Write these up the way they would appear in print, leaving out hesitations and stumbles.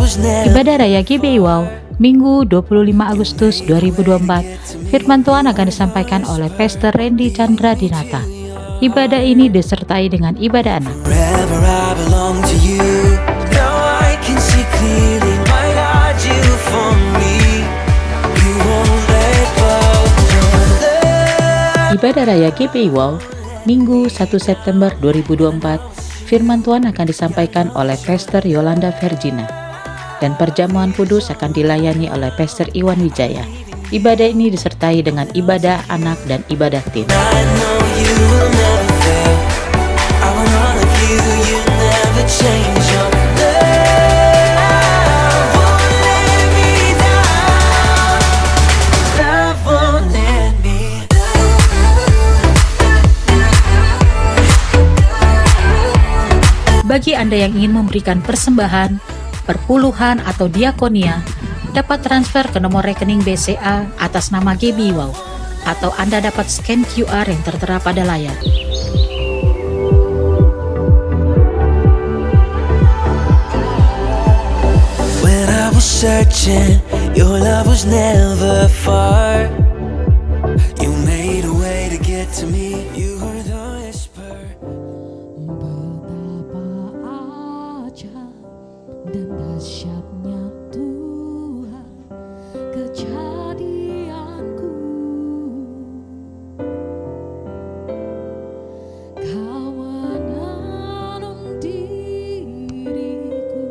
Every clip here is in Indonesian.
Ibadah Raya GBI Wow, Minggu 25 Agustus 2024, firman Tuhan akan disampaikan oleh Pastor Randy Chandra Dinata. Ibadah ini disertai dengan ibadah anak. Ibadah Raya GBI Wow, Minggu 1 September 2024, firman Tuhan akan disampaikan oleh Pastor Yolanda Vergina, dan perjamuan kudus akan dilayani oleh Pastor Iwan Wijaya. Ibadah ini disertai dengan ibadah anak dan ibadah tim. Bagi Anda yang ingin memberikan persembahan, perpuluhan atau diakonia, dapat transfer ke nomor rekening BCA atas nama GBI Wow, atau Anda dapat scan QR yang tertera pada layar. When I was searching, your love was never far. You made a way to get to me. You were the whisper. Betapa ajaib dan dahsyatnya Tuhan kejadianku. Kau menanam diriku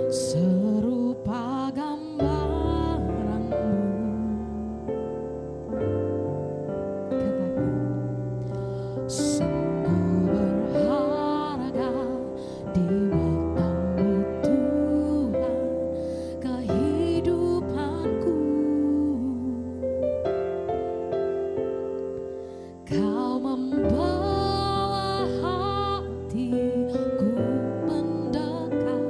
serupa gambaranmu. Katakan, sungguh berharga di matamu Tuhan kehidupanku. Kau membawa hatiku mendekat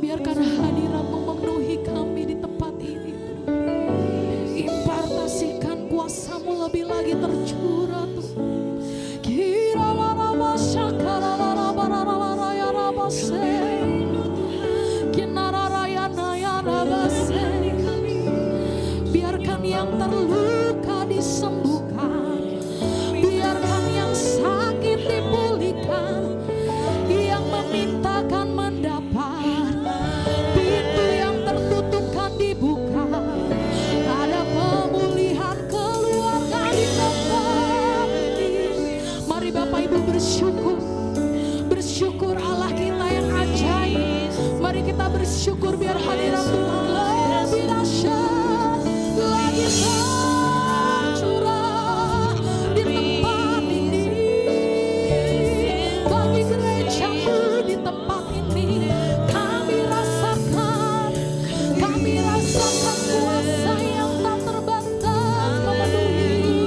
Biarkan hadirat-Mu memenuhi kami di tempat ini. Impartasikan kuasa-Mu lebih lagi tercurah Tuhan. Biarkan yang terluka disembuhkan, biarkan yang sakit dipulihkan, yang memintakan mendapat, pintu yang tertutupkan dibuka. Ada pemulihan keluarga di tempat ini. Mari Bapak Ibu bersyukur, bersyukur Allah kita yang ajaib. Mari kita bersyukur biar hadirat Tuhan lebih dahsyat lagi tercurah di tempat ini. Bagi gereja-Mu di tempat ini, kami rasakan kuasa yang tak terbatas memenuhi.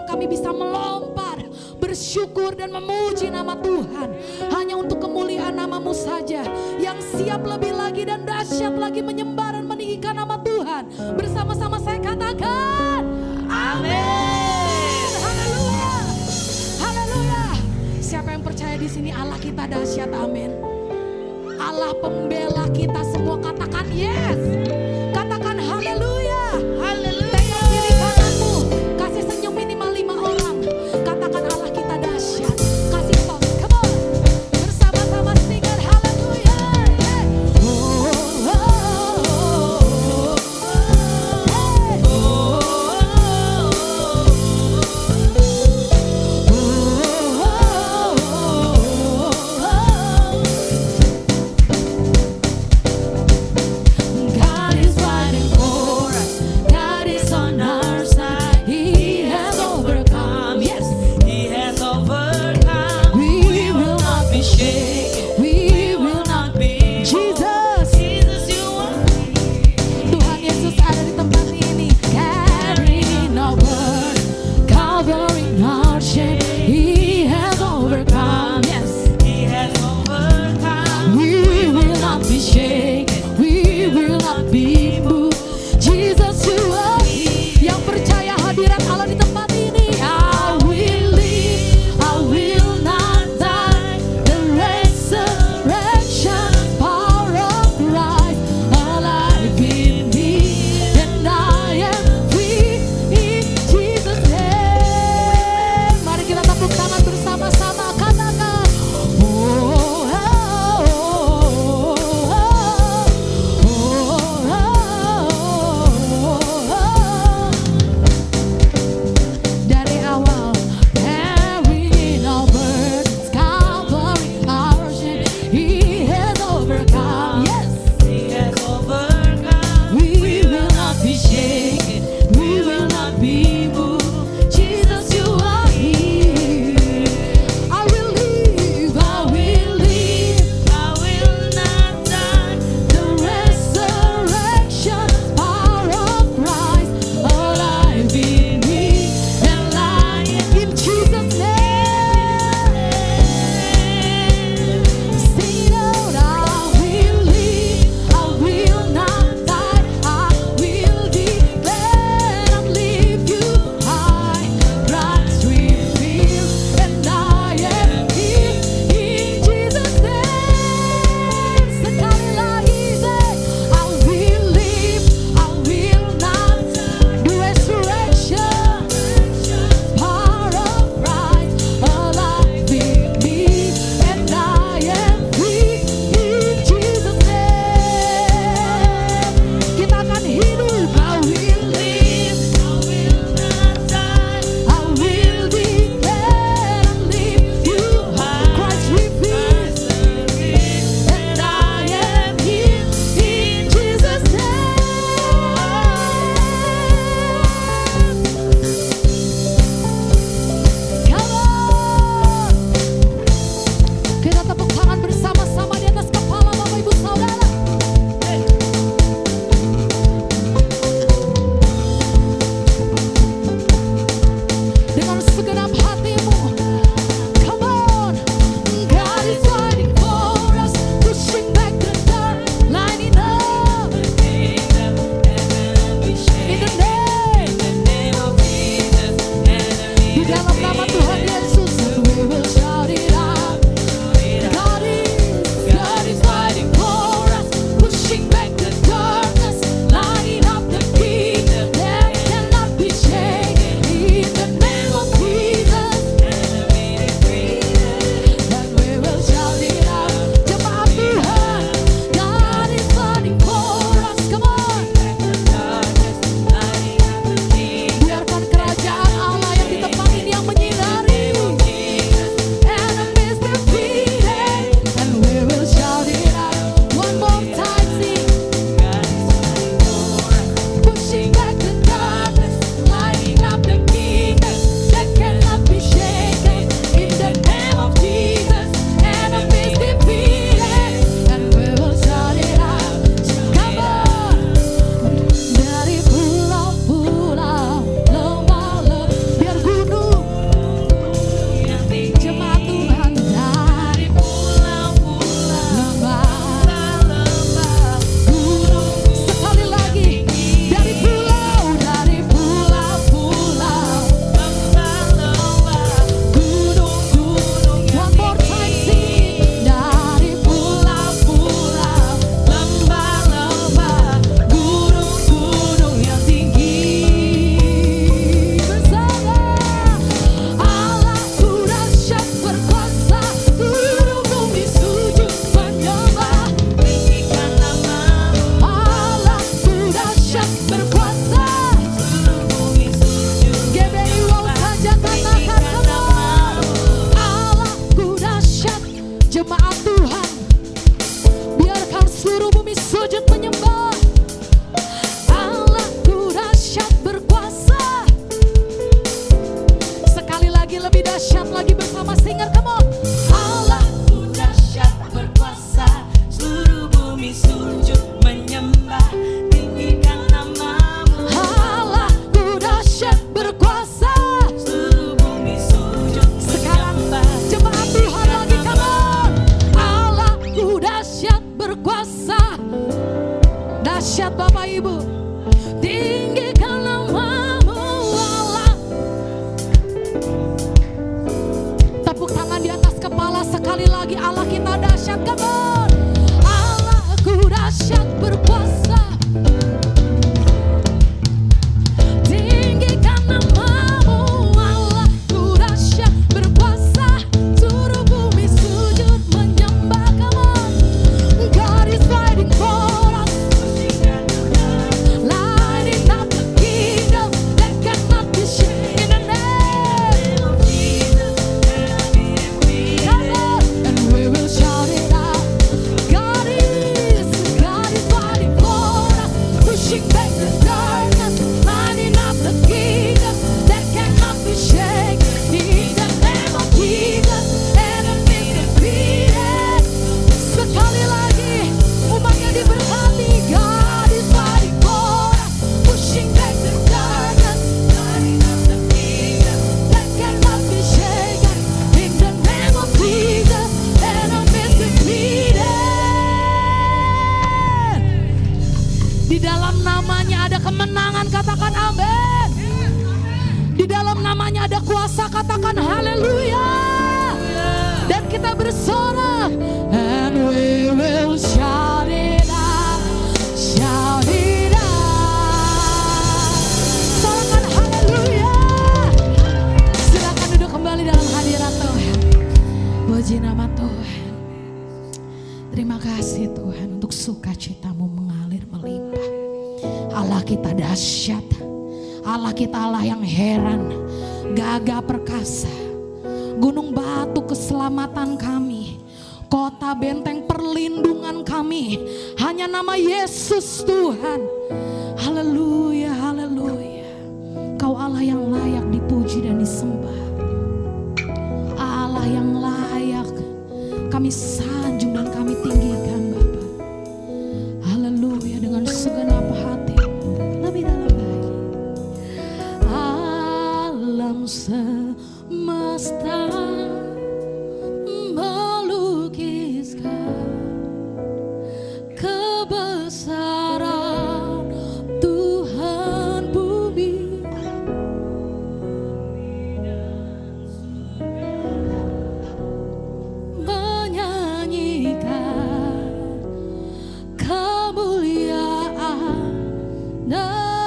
Tuhan kami bisa melompat, bersyukur dan memuji nama Tuhan. Hanya untuk kemuliaan nama-Mu saja yang siap lebih lagi dan dahsyat lagi menyembah dan meninggikan nama Tuhan. Bersama-sama saya katakan, amin. Haleluya. Haleluya. Siapa yang percaya di sini Allah kita dahsyat, amin. Allah pembela kita semua, katakan yes. Katakan haleluya. Haleluya. Tengok kiri kananmu, kasih senyum minimal 5 orang. Katakan Allah kita dahsyat. Kasih tos, come on. Bersama-sama singkat haleluya. Yeah. Oh, oh, oh, oh. Hey. Oh, God is fighting for us. God is on our side. He has overcome. Yes, He has overcome. we will not Be shaken. we will not Be Jesus. Jesus, you are. Tuhan Yesus ada di tempat ini, carrying our burden, covering our shame. He has overcome. Yes, He has overcome. we will not be shaken. We will not be moved. Jesus, you are. Yang percaya hadirat Allah di tempat ini. I will live, I will not die. The resurrection power of Christ alive in me, and I am free in Jesus' name. Mari kita tepuk tangan bersama-sama, katakan, oh, oh, oh, oh, oh, oh, oh. Dari awal, carrying our burdens, covering our shame. He has overcome. Yes, He has overcome. we will not be shaken. We will not be moved. Jesus, you are here. I will live. I will live. I will not die. The resurrection power of Christ alive in me, and lying in Jesus' name. Sing it out. I will live. I will not die. I will declare and lift you high. Christ revealed, and I am here in Jesus' name. Sekali lagi say, I will live, I will not die. The resurrection power of Christ alive in me, and I am free in Jesus' name. Kita akan hidup. I will live, I will not die. I will declare and lift you high. Christ revealed, and I am here in Jesus' name. Come on. Kita tepuk tangan bersama-sama di atas kepala Bapak Ibu Saudara. Dengan segenap hatimu, come on. God is fighting for us, pushing back the dark, lighting up Kingdom, heaven be in shaken. the name. The name of Jesus, enemy Di dalam nama Tuhan Yesus, we will shout it out. God is fighting for us, pushing back the darkness, lighting up the kingdom that cannot be shaken. In the name of Jesus, enemy defeated. and we will shout it out. Jemaat Tuhan, God is fighting for us. Come on, The darkness, lighting up the kingdom. biarkan kerajaan Allah yang di tempat ini yang menyinari. dahsyat lagi bersama singer, come on. Allahku dahsyat berkuasa, seluruh bumi sujud menyembah, tinggikan namamu. Allahku dahsyat berkuasa. Seluruh bumi sujud Sekarang menyembah, jemaat Tuhan lagi, come on. Allahku dahsyat berkuasa. Dahsyat Bapak Ibu. Tinggikan namamu Allah. Tepuk tangan di atas kepala sekali lagi. Allah kita dahsyat, come on. Allahku dahsyat berkuasa. Tinggikan namamu Allah. Ku dahsyat berkuasa. Seluruh bumi sujud menyembah, come on. God is fighting for us. Lighting up the kingdom that cannot be shaken. In the name of Jesus, come on, and we will shout it out. God is fighting for us, pushing back the darkness, lighting up the kingdom that cannot be shaken. In the name of Jesus, enemies defeated. Sekali lagi, umatnya diberkati. God is fighting for us, pushing back the darkness, lighting up the kingdom that cannot be shaken. In the name of Jesus, enemies defeated. Di dalam namanya ada kemenangan, katakan amin. Di dalam namanya ada kuasa, katakan haleluya. Dan kita bersorak, and we will shout it out, shout it out. Sorakan haleluya. Silakan duduk kembali dalam hadirat Tuhan. Puji nama Tuhan. Terima kasih Tuhan untuk sukacitamu mengalir melimpah. Allah kita dahsyat. Allah kita Allah yang heran, gagah perkasa. Gunung batu keselamatan kami, kota benteng perlindungan kami, hanya nama Yesus Tuhan. Haleluya, haleluya. Kau Allah yang layak dipuji dan disembah. Allah yang layak kami sanjung dan kami tinggikan Bapa. Haleluya, dengan segenap hati lebih dalam lagi. Alam semesta melukiskan kebesaran Tuhan bumi. Menyanyikan kemuliaan namamu.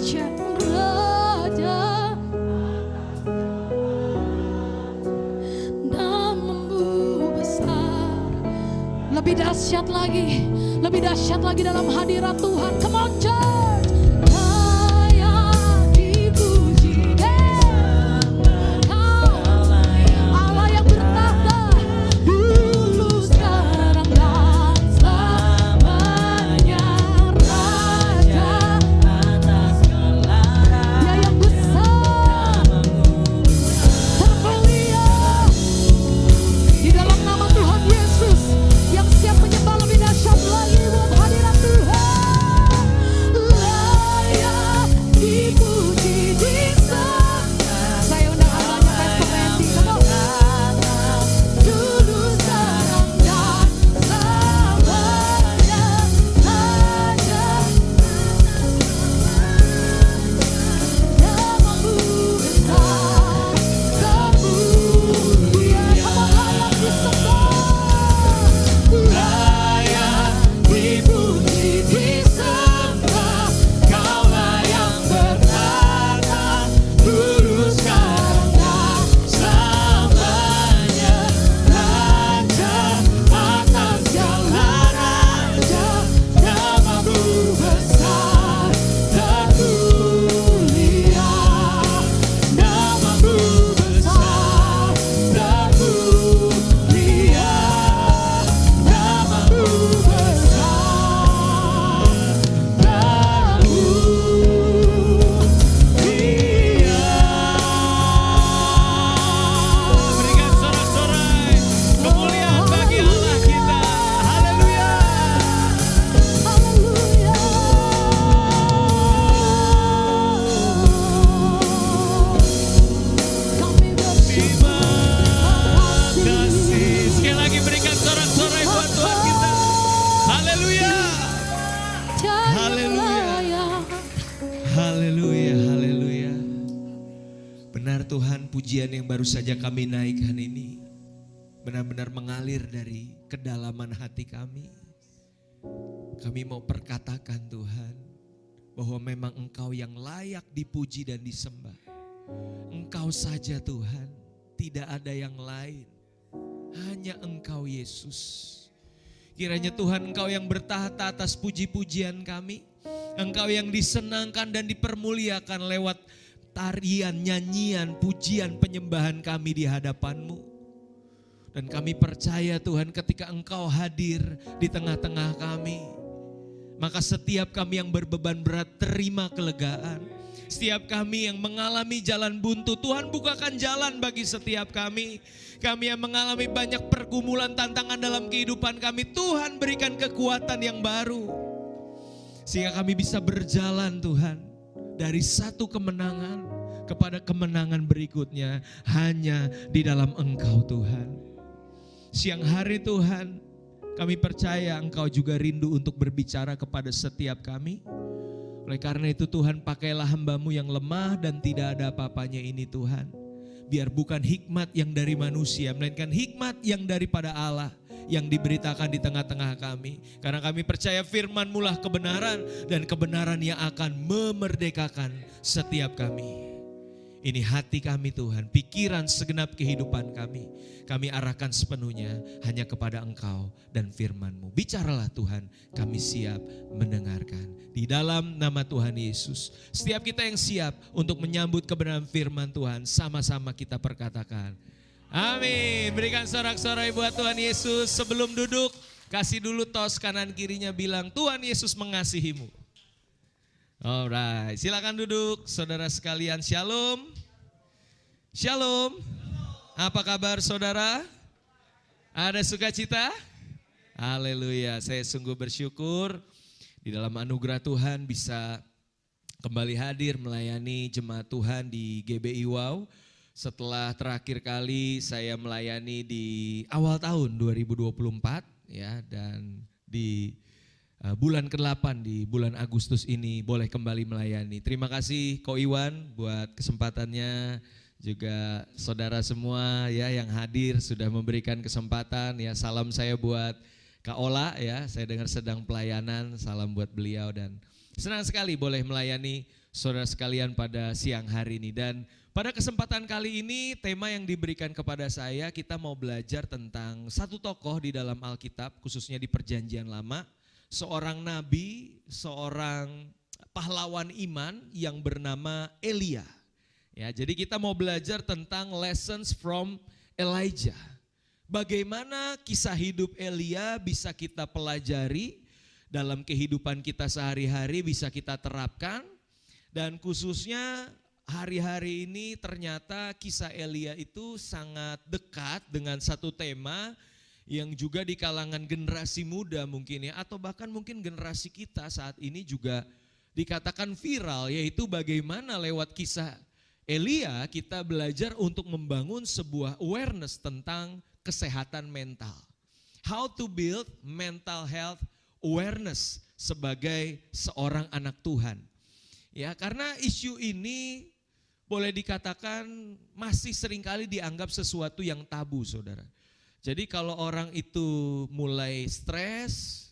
Raja, Raja, namamu besar. Lebih dahsyat lagi dalam hadirat Tuhan. Come on church. Layak dipuji. Kau Allah yang bertahta dulu, sekarang dan selamanya. Raja atas segala Ya yang besar, termulia di dalam nama Tuhan Yesus, yang siap menyembah lebih dahsyat lagi buat hadirat Tuhan. Layak dipuji, disembah. Saya undang hambanya Pastor Randy. Come on. Dulu, sekarang dan selamanya. Raja, namamu besar, termulia. Come on, layak disembah. Layak dipuji, disembah. Kaulah yang bertahta dulu, sekarang dan selamanya. Raja atas segala raja, namamu besar, termulia. Namamu besar, termulia. Namamu Berikan sorak-sorai kemuliaan bagi Allah kita. Haleluya. Haleluya. Kami Terima bersyukur. kasih. Sekali lagi berikan sorak-sorai buat Tuhan kita. Haleluya. Haleluya. Haleluya, haleluya. Benar Tuhan, pujian yang baru saja kami naikkan ini benar-benar mengalir dari kedalaman hati kami. Kami mau perkatakan Tuhan, bahwa memang Engkau yang layak dipuji dan disembah. Engkau saja Tuhan, tidak ada yang lain. Hanya Engkau Yesus. Kiranya Tuhan Engkau yang bertahta atas puji-pujian kami. Engkau yang disenangkan dan dipermuliakan lewat tarian, nyanyian, pujian, penyembahan kami di hadapan-Mu. Dan kami percaya Tuhan, ketika Engkau hadir di tengah-tengah kami, maka setiap kami yang berbeban berat terima kelegaan. Setiap kami yang mengalami jalan buntu, Tuhan bukakan jalan bagi setiap kami. Kami yang mengalami banyak pergumulan, tantangan dalam kehidupan kami, Tuhan berikan kekuatan yang baru. Sehingga kami bisa berjalan Tuhan, dari satu kemenangan kepada kemenangan berikutnya, hanya di dalam Engkau Tuhan. Siang hari Tuhan, kami percaya Engkau juga rindu untuk berbicara kepada setiap kami. Oleh karena itu Tuhan, pakailah hamba-Mu yang lemah dan tidak ada apa-apanya ini Tuhan. Biar bukan hikmat yang dari manusia, melainkan hikmat yang daripada Allah yang diberitakan di tengah-tengah kami. Karena kami percaya firman-Mu lah kebenaran, dan kebenaran yang akan memerdekakan setiap kami. Ini hati kami Tuhan, pikiran segenap kehidupan kami. Kami arahkan sepenuhnya hanya kepada Engkau dan firman-Mu. Bicaralah Tuhan, kami siap mendengarkan. Di dalam nama Tuhan Yesus, setiap kita yang siap untuk menyambut kebenaran firman Tuhan, sama-sama kita perkatakan. Amin. Berikan sorak-sorai buat Tuhan Yesus. Sebelum duduk, kasih dulu tos kanan kirinya, bilang Tuhan Yesus mengasihimu. Alright, silakan duduk saudara sekalian. Shalom. Shalom. Apa kabar saudara? Ada sukacita? Haleluya, saya sungguh bersyukur di dalam anugerah Tuhan bisa kembali hadir melayani jemaat Tuhan di GBI Wow. Setelah terakhir kali saya melayani di awal tahun 2024 ya, dan di bulan ke-8 di bulan Agustus ini boleh kembali melayani. Terima kasih Ko Iwan buat kesempatannya, juga saudara semua ya yang hadir sudah memberikan kesempatan ya. Salam saya buat Kak Ola ya, saya dengar sedang pelayanan, salam buat beliau dan Senang sekali boleh melayani saudara sekalian pada siang hari ini. Dan pada kesempatan kali ini tema yang diberikan kepada saya, kita mau belajar tentang satu tokoh di dalam Alkitab, khususnya di Perjanjian Lama. Seorang nabi, seorang pahlawan iman yang bernama Elia. Ya, jadi kita mau belajar tentang lessons from Elijah. Bagaimana kisah hidup Elia bisa kita pelajari dalam kehidupan kita sehari-hari, bisa kita terapkan. Dan khususnya hari-hari ini ternyata kisah Elia itu sangat dekat dengan satu tema yang juga di kalangan generasi muda mungkin ya, atau bahkan mungkin generasi kita saat ini juga dikatakan viral, yaitu bagaimana lewat kisah Elia kita belajar untuk membangun sebuah awareness tentang kesehatan mental. How to build mental health awareness sebagai seorang anak Tuhan. Ya, karena isu ini boleh dikatakan masih seringkali dianggap sesuatu yang tabu, saudara. Jadi kalau orang itu mulai stres,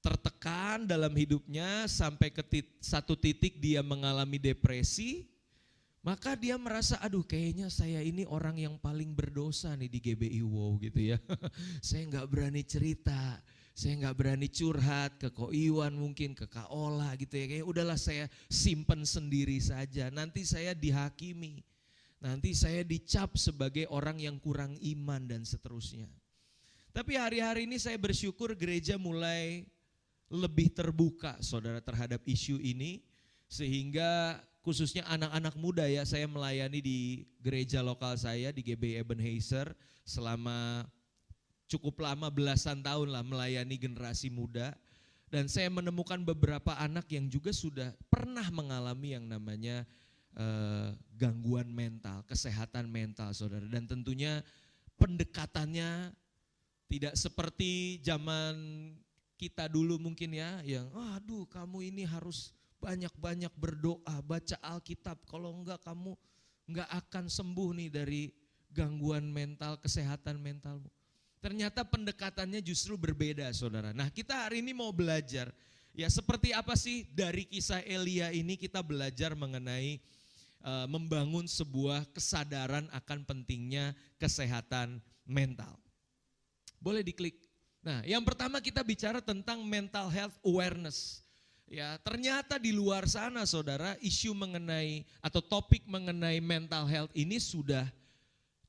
tertekan dalam hidupnya sampai ke satu titik dia mengalami depresi, maka dia merasa aduh kayaknya saya ini orang yang paling berdosa nih di GBI Wow gitu ya. Saya nggak berani cerita, saya nggak berani curhat ke Ko Iwan mungkin, ke Kak Ola gitu ya. Kayak udahlah saya simpen sendiri saja, nanti saya dihakimi. Nanti saya dicap sebagai orang yang kurang iman dan seterusnya. Tapi hari-hari ini saya bersyukur gereja mulai lebih terbuka saudara terhadap isu ini. Sehingga khususnya anak-anak muda ya, saya melayani di gereja lokal saya di GBI Ebenezer selama cukup lama, belasan tahun lah melayani generasi muda. Dan saya menemukan beberapa anak yang juga sudah pernah mengalami yang namanya gangguan mental, kesehatan mental saudara. Dan tentunya pendekatannya tidak seperti zaman kita dulu mungkin ya, yang aduh kamu ini harus banyak-banyak berdoa, baca Alkitab, kalau enggak kamu enggak akan sembuh nih dari gangguan mental, kesehatan mentalmu. Ternyata pendekatannya justru berbeda saudara. Nah kita hari ini mau belajar, ya seperti apa sih dari kisah Elia ini kita belajar mengenai membangun sebuah kesadaran akan pentingnya kesehatan mental. Boleh diklik. Nah yang pertama kita bicara tentang mental health awareness. Ya ternyata di luar sana saudara isu mengenai atau topik mengenai mental health ini sudah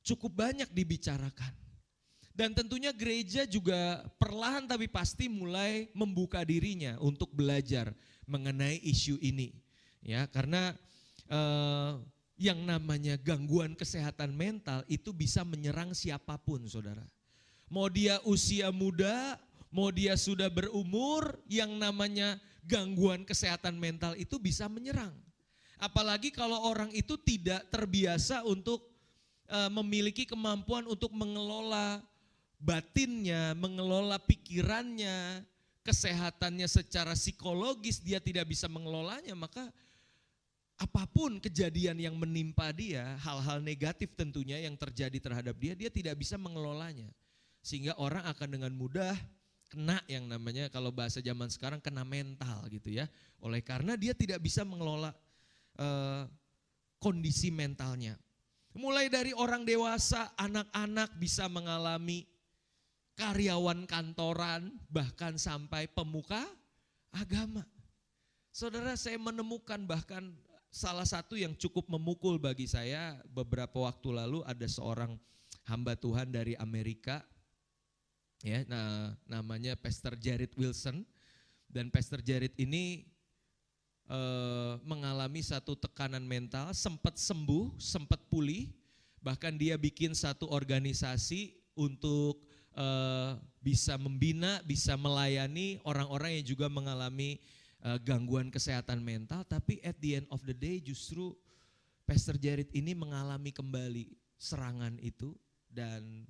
cukup banyak dibicarakan. Dan tentunya gereja juga perlahan tapi pasti mulai membuka dirinya untuk belajar mengenai isu ini. Ya, karena yang namanya gangguan kesehatan mental itu bisa menyerang siapapun saudara. Mau dia usia muda, mau dia sudah berumur, yang namanya gangguan kesehatan mental itu bisa menyerang. Apalagi kalau orang itu tidak terbiasa untuk memiliki kemampuan untuk mengelola batinnya, mengelola pikirannya, kesehatannya secara psikologis dia tidak bisa mengelolanya, maka apapun kejadian yang menimpa dia, hal-hal negatif tentunya yang terjadi terhadap dia, dia tidak bisa mengelolanya. Sehingga orang akan dengan mudah kena yang namanya kalau bahasa zaman sekarang kena mental gitu ya. Oleh karena dia tidak bisa mengelola kondisi mentalnya. Mulai dari orang dewasa, anak-anak bisa mengalami, karyawan kantoran, bahkan sampai pemuka agama. Saudara, saya menemukan bahkan salah satu yang cukup memukul bagi saya beberapa waktu lalu, ada seorang hamba Tuhan dari Amerika, ya, namanya Pastor Jared Wilson. Dan Pastor Jared ini mengalami satu tekanan mental, sempat sembuh, sempat pulih, bahkan dia bikin satu organisasi untuk bisa membina, bisa melayani orang-orang yang juga mengalami gangguan kesehatan mental. Tapi at the end of the day justru Pastor Jared ini mengalami kembali serangan itu, dan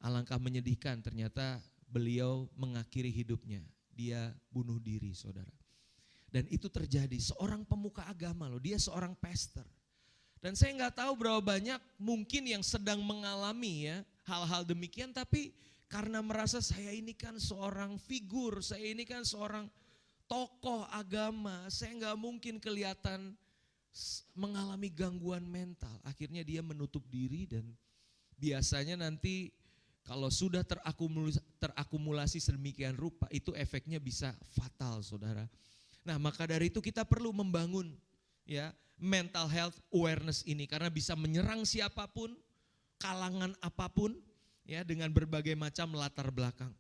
alangkah menyedihkan ternyata beliau mengakhiri hidupnya, dia bunuh diri saudara. Dan itu terjadi, seorang pemuka agama loh, dia seorang pastor. Dan saya nggak tahu berapa banyak mungkin yang sedang mengalami ya hal-hal demikian, tapi karena merasa saya ini kan seorang figur, saya ini kan seorang tokoh agama, saya nggak mungkin kelihatan mengalami gangguan mental. Akhirnya dia menutup diri dan biasanya nanti kalau sudah terakumulasi sedemikian rupa, itu efeknya bisa fatal, saudara. Nah, maka dari itu kita perlu membangun ya mental health awareness ini karena bisa menyerang siapapun, kalangan apapun ya dengan berbagai macam latar belakang.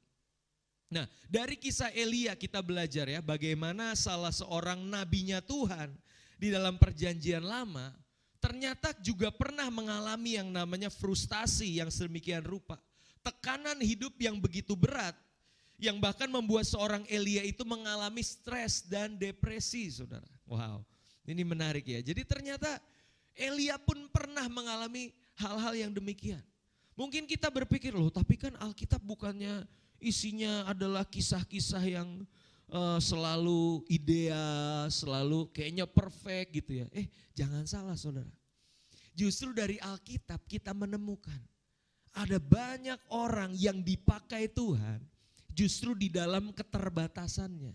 Nah, dari kisah Elia kita belajar ya bagaimana salah seorang nabinya Tuhan di dalam perjanjian lama ternyata juga pernah mengalami yang namanya frustasi yang sedemikian rupa. Tekanan hidup yang begitu berat yang bahkan membuat seorang Elia itu mengalami stres dan depresi, saudara. Wow, ini menarik ya. Jadi ternyata Elia pun pernah mengalami hal-hal yang demikian. Mungkin kita berpikir loh, tapi kan Alkitab bukannya isinya adalah kisah-kisah yang selalu ideal, selalu kayaknya perfect gitu ya. Jangan salah saudara. Justru dari Alkitab kita menemukan ada banyak orang yang dipakai Tuhan justru di dalam keterbatasannya.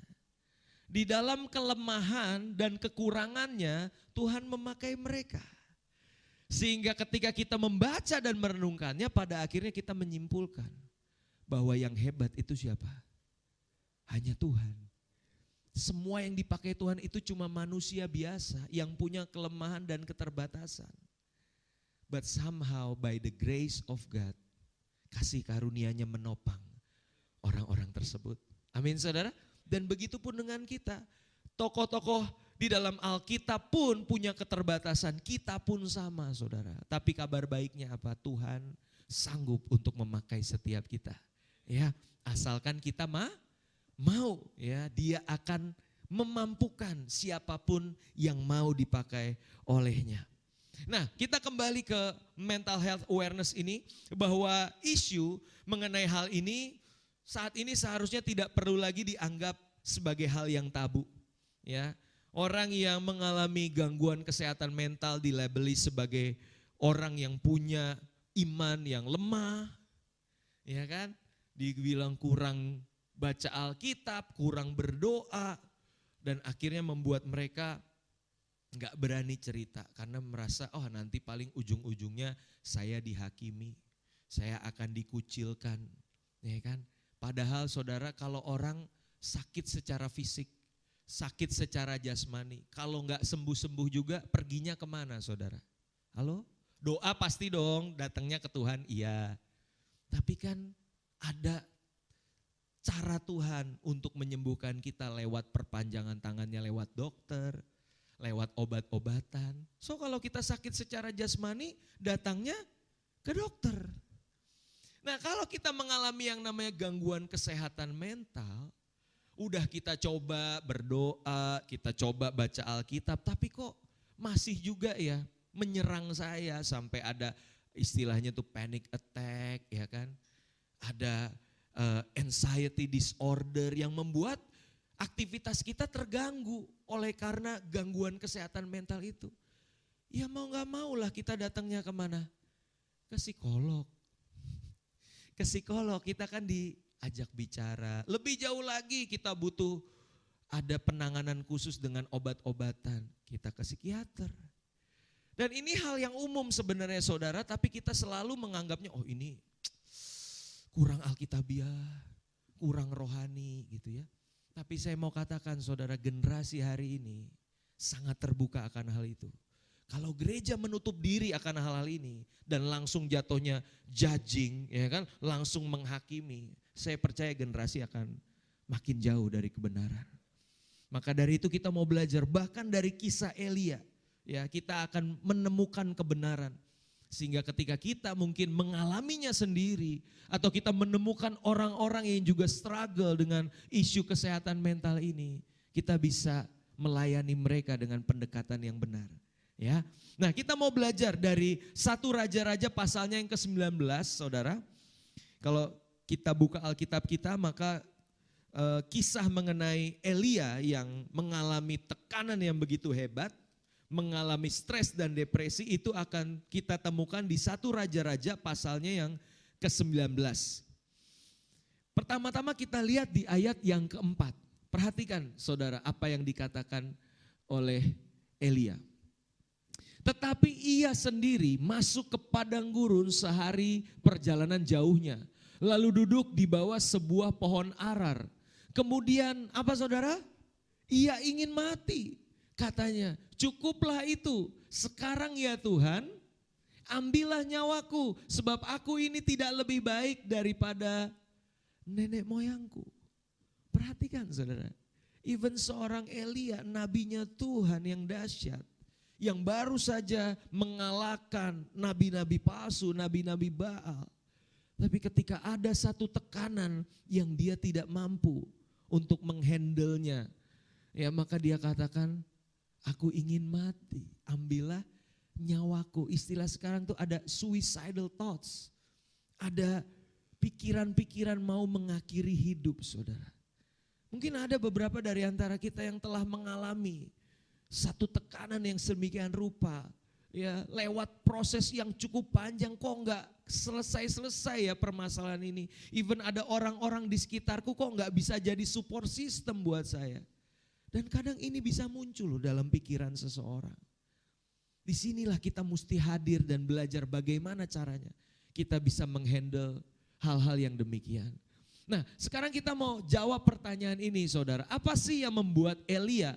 Di dalam kelemahan dan kekurangannya Tuhan memakai mereka. Sehingga ketika kita membaca dan merenungkannya pada akhirnya kita menyimpulkan bahwa yang hebat itu siapa? Hanya Tuhan. Semua yang dipakai Tuhan itu cuma manusia biasa yang punya kelemahan dan keterbatasan. But somehow by the grace of God, kasih karunia-Nya menopang orang-orang tersebut. Amin saudara. Dan begitu pun dengan kita. Tokoh-tokoh di dalam Alkitab pun punya keterbatasan. Kita pun sama saudara. Tapi kabar baiknya apa? Tuhan sanggup untuk memakai setiap kita. Ya, asalkan kita mau ya, Dia akan memampukan siapapun yang mau dipakai olehnya. Nah, kita kembali ke mental health awareness ini bahwa isu mengenai hal ini saat ini seharusnya tidak perlu lagi dianggap sebagai hal yang tabu. Ya, orang yang mengalami gangguan kesehatan mental dilabeli sebagai orang yang punya iman yang lemah, ya kan? Dibilang kurang baca Alkitab, kurang berdoa, dan akhirnya membuat mereka nggak berani cerita karena merasa nanti paling ujung-ujungnya saya dihakimi, saya akan dikucilkan, ya kan? Padahal saudara kalau orang sakit secara fisik, sakit secara jasmani, kalau nggak sembuh-sembuh juga perginya kemana saudara? Halo? Doa pasti dong, datangnya ke Tuhan, iya. Tapi kan ada cara Tuhan untuk menyembuhkan kita lewat perpanjangan tangannya, lewat dokter, lewat obat-obatan. So kalau kita sakit secara jasmani datangnya ke dokter. Nah kalau kita mengalami yang namanya gangguan kesehatan mental, udah kita coba berdoa, kita coba baca Alkitab, tapi kok masih juga ya menyerang saya sampai ada istilahnya tuh panic attack ya kan. Ada anxiety disorder yang membuat aktivitas kita terganggu oleh karena gangguan kesehatan mental itu. Ya mau gak mau lah kita datangnya kemana? Ke psikolog. Ke psikolog kita kan diajak bicara. Lebih jauh lagi kita butuh ada penanganan khusus dengan obat-obatan. Kita ke psikiater. Dan ini hal yang umum sebenarnya saudara, tapi kita selalu menganggapnya ini kurang alkitabiah, kurang rohani gitu ya. Tapi saya mau katakan saudara, generasi hari ini sangat terbuka akan hal itu. Kalau gereja menutup diri akan hal-hal ini dan langsung jatuhnya judging, ya kan, langsung menghakimi, saya percaya generasi akan makin jauh dari kebenaran. Maka dari itu kita mau belajar bahkan dari kisah Elia, ya kita akan menemukan kebenaran. Sehingga ketika kita mungkin mengalaminya sendiri atau kita menemukan orang-orang yang juga struggle dengan isu kesehatan mental ini, kita bisa melayani mereka dengan pendekatan yang benar. Ya, nah kita mau belajar dari 1 Raja-Raja pasalnya yang ke-19 saudara. Kalau kita buka Alkitab kita maka kisah mengenai Elia yang mengalami tekanan yang begitu hebat, mengalami stres dan depresi itu akan kita temukan di 1 Raja-Raja pasalnya yang ke-19. Pertama-tama kita lihat di ayat yang keempat. Perhatikan saudara apa yang dikatakan oleh Elia. Tetapi ia sendiri masuk ke padang gurun sehari perjalanan jauhnya. Lalu duduk di bawah sebuah pohon arar. Kemudian apa saudara? Ia ingin mati. Katanya, cukuplah itu. Sekarang ya Tuhan, ambillah nyawaku. Sebab aku ini tidak lebih baik daripada nenek moyangku. Perhatikan saudara, even seorang Elia, nabinya Tuhan yang dahsyat, yang baru saja mengalahkan nabi-nabi palsu, nabi-nabi Baal. Tapi ketika ada satu tekanan yang dia tidak mampu untuk menghandlenya, ya maka dia katakan, aku ingin mati, ambillah nyawaku. Istilah sekarang tuh ada suicidal thoughts, ada pikiran-pikiran mau mengakhiri hidup saudara. Mungkin ada beberapa dari antara kita yang telah mengalami satu tekanan yang sedemikian rupa. Ya, lewat proses yang cukup panjang kok enggak selesai-selesai ya permasalahan ini. Even ada orang-orang di sekitarku kok enggak bisa jadi support system buat saya. Dan kadang ini bisa muncul dalam pikiran seseorang. Disinilah kita mesti hadir dan belajar bagaimana caranya kita bisa menghandle hal-hal yang demikian. Nah, sekarang kita mau jawab pertanyaan ini saudara. Apa sih yang membuat Elia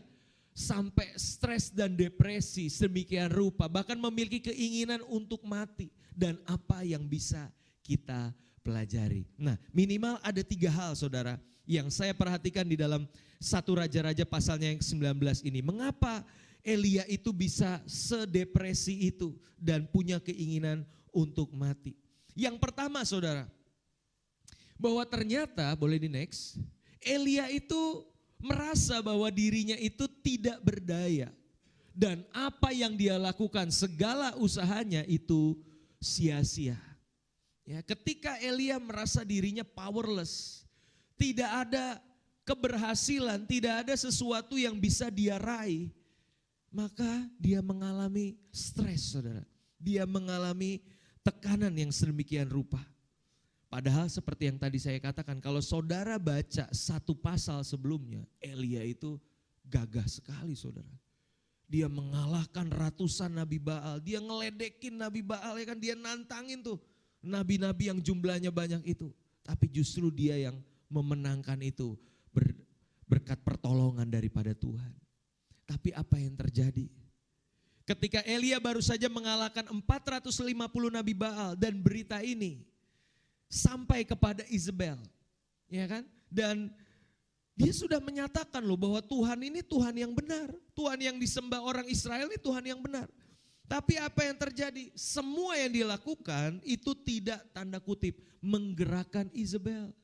sampai stres dan depresi sedemikian rupa, bahkan memiliki keinginan untuk mati? Dan apa yang bisa kita pelajari? Nah, minimal ada 3 hal saudara yang saya perhatikan di dalam 1 Raja-Raja pasalnya yang ke-19 ini. Mengapa Elia itu bisa sedepresi itu dan punya keinginan untuk mati? Yang pertama saudara, bahwa ternyata, boleh di next, Elia itu merasa bahwa dirinya itu tidak berdaya. Dan apa yang dia lakukan, segala usahanya itu sia-sia. Ya, ketika Elia merasa dirinya powerless, tidak ada keberhasilan, tidak ada sesuatu yang bisa dia raih, maka dia mengalami stres saudara. Dia mengalami tekanan yang sedemikian rupa. Padahal seperti yang tadi saya katakan, kalau saudara baca 1 pasal sebelumnya, Elia itu gagah sekali saudara. Dia mengalahkan ratusan nabi Baal, dia ngeledekin nabi Baal, ya kan, dia nantangin tuh nabi-nabi yang jumlahnya banyak itu. Tapi justru dia yang memenangkan itu berkat pertolongan daripada Tuhan. Tapi apa yang terjadi? Ketika Elia baru saja mengalahkan 450 nabi Baal dan berita ini sampai kepada Isabel, ya kan? Dan dia sudah menyatakan loh bahwa Tuhan ini Tuhan yang benar. Tuhan yang disembah orang Israel ini Tuhan yang benar. Tapi apa yang terjadi? Semua yang dilakukan itu tidak, tanda kutip, menggerakkan Isabel.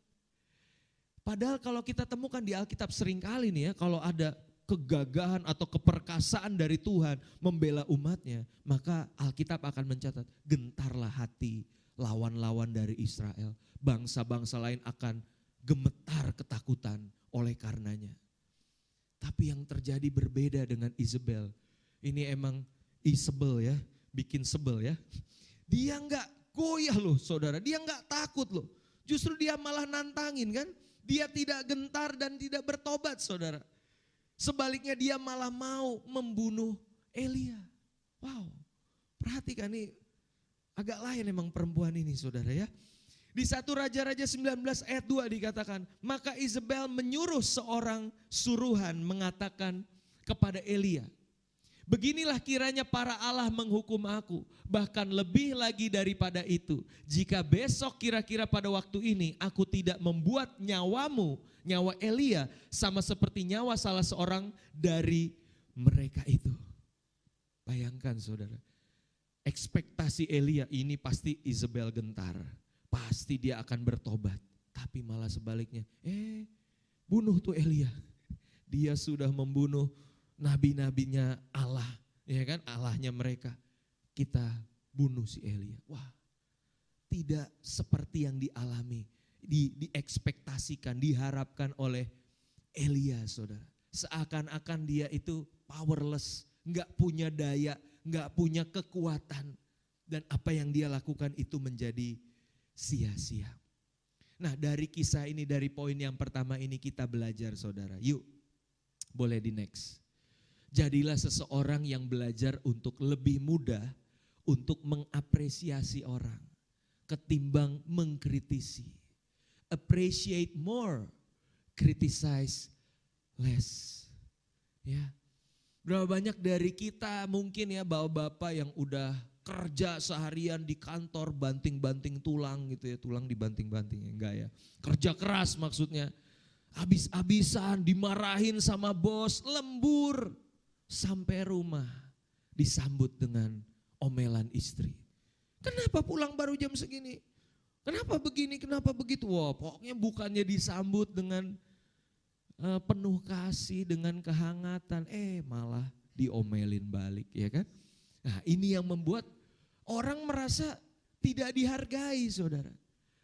Padahal kalau kita temukan di Alkitab seringkali nih ya, kalau ada kegagahan atau keperkasaan dari Tuhan membela umatnya, maka Alkitab akan mencatat, gentarlah hati lawan-lawan dari Israel. Bangsa-bangsa lain akan gemetar ketakutan oleh karenanya. Tapi yang terjadi berbeda dengan Isabel. Ini emang Isabel ya, bikin sebel ya. Dia enggak goyah loh saudara, dia enggak takut loh. Justru dia malah nantangin kan. Dia tidak gentar dan tidak bertobat saudara. Sebaliknya dia malah mau membunuh Elia. Wow, perhatikan nih. Agak lain memang perempuan ini saudara ya. Di 1 Raja-Raja 19 ayat 2 dikatakan, maka Isabel menyuruh seorang suruhan mengatakan kepada Elia, beginilah kiranya para Allah menghukum aku, bahkan lebih lagi daripada itu. Jika besok kira-kira pada waktu ini aku tidak membuat nyawamu, nyawa Elia sama seperti nyawa salah seorang dari mereka itu. Bayangkan saudara. Ekspektasi Elia ini pasti Isabel gentar, pasti dia akan bertobat. Tapi malah sebaliknya, bunuh tuh Elia. Dia sudah membunuh nabi-nabinya Allah, ya kan, Allahnya mereka. Kita bunuh si Elia. Wah, tidak seperti yang dialami, diekspektasikan, diharapkan oleh Elia saudara. Seakan-akan dia itu powerless, gak punya daya, gak punya kekuatan. Dan apa yang dia lakukan itu menjadi sia-sia. Nah dari kisah ini, dari poin yang pertama ini kita belajar saudara. Yuk boleh di next. Jadilah seseorang yang belajar untuk lebih mudah untuk mengapresiasi orang ketimbang mengkritisi. Appreciate more, criticize less. Ya. Berapa banyak dari kita mungkin ya bapak-bapak yang udah kerja seharian di kantor banting-banting tulang gitu ya, tulang dibanting-banting ya, enggak ya. Kerja keras maksudnya, habis-habisan dimarahin sama bos, lembur. Sampai rumah disambut dengan omelan istri. Kenapa pulang baru jam segini? Kenapa begini, kenapa begitu? Wah pokoknya bukannya disambut dengan penuh kasih, dengan kehangatan. Malah diomelin balik ya kan. Nah ini yang membuat orang merasa tidak dihargai saudara.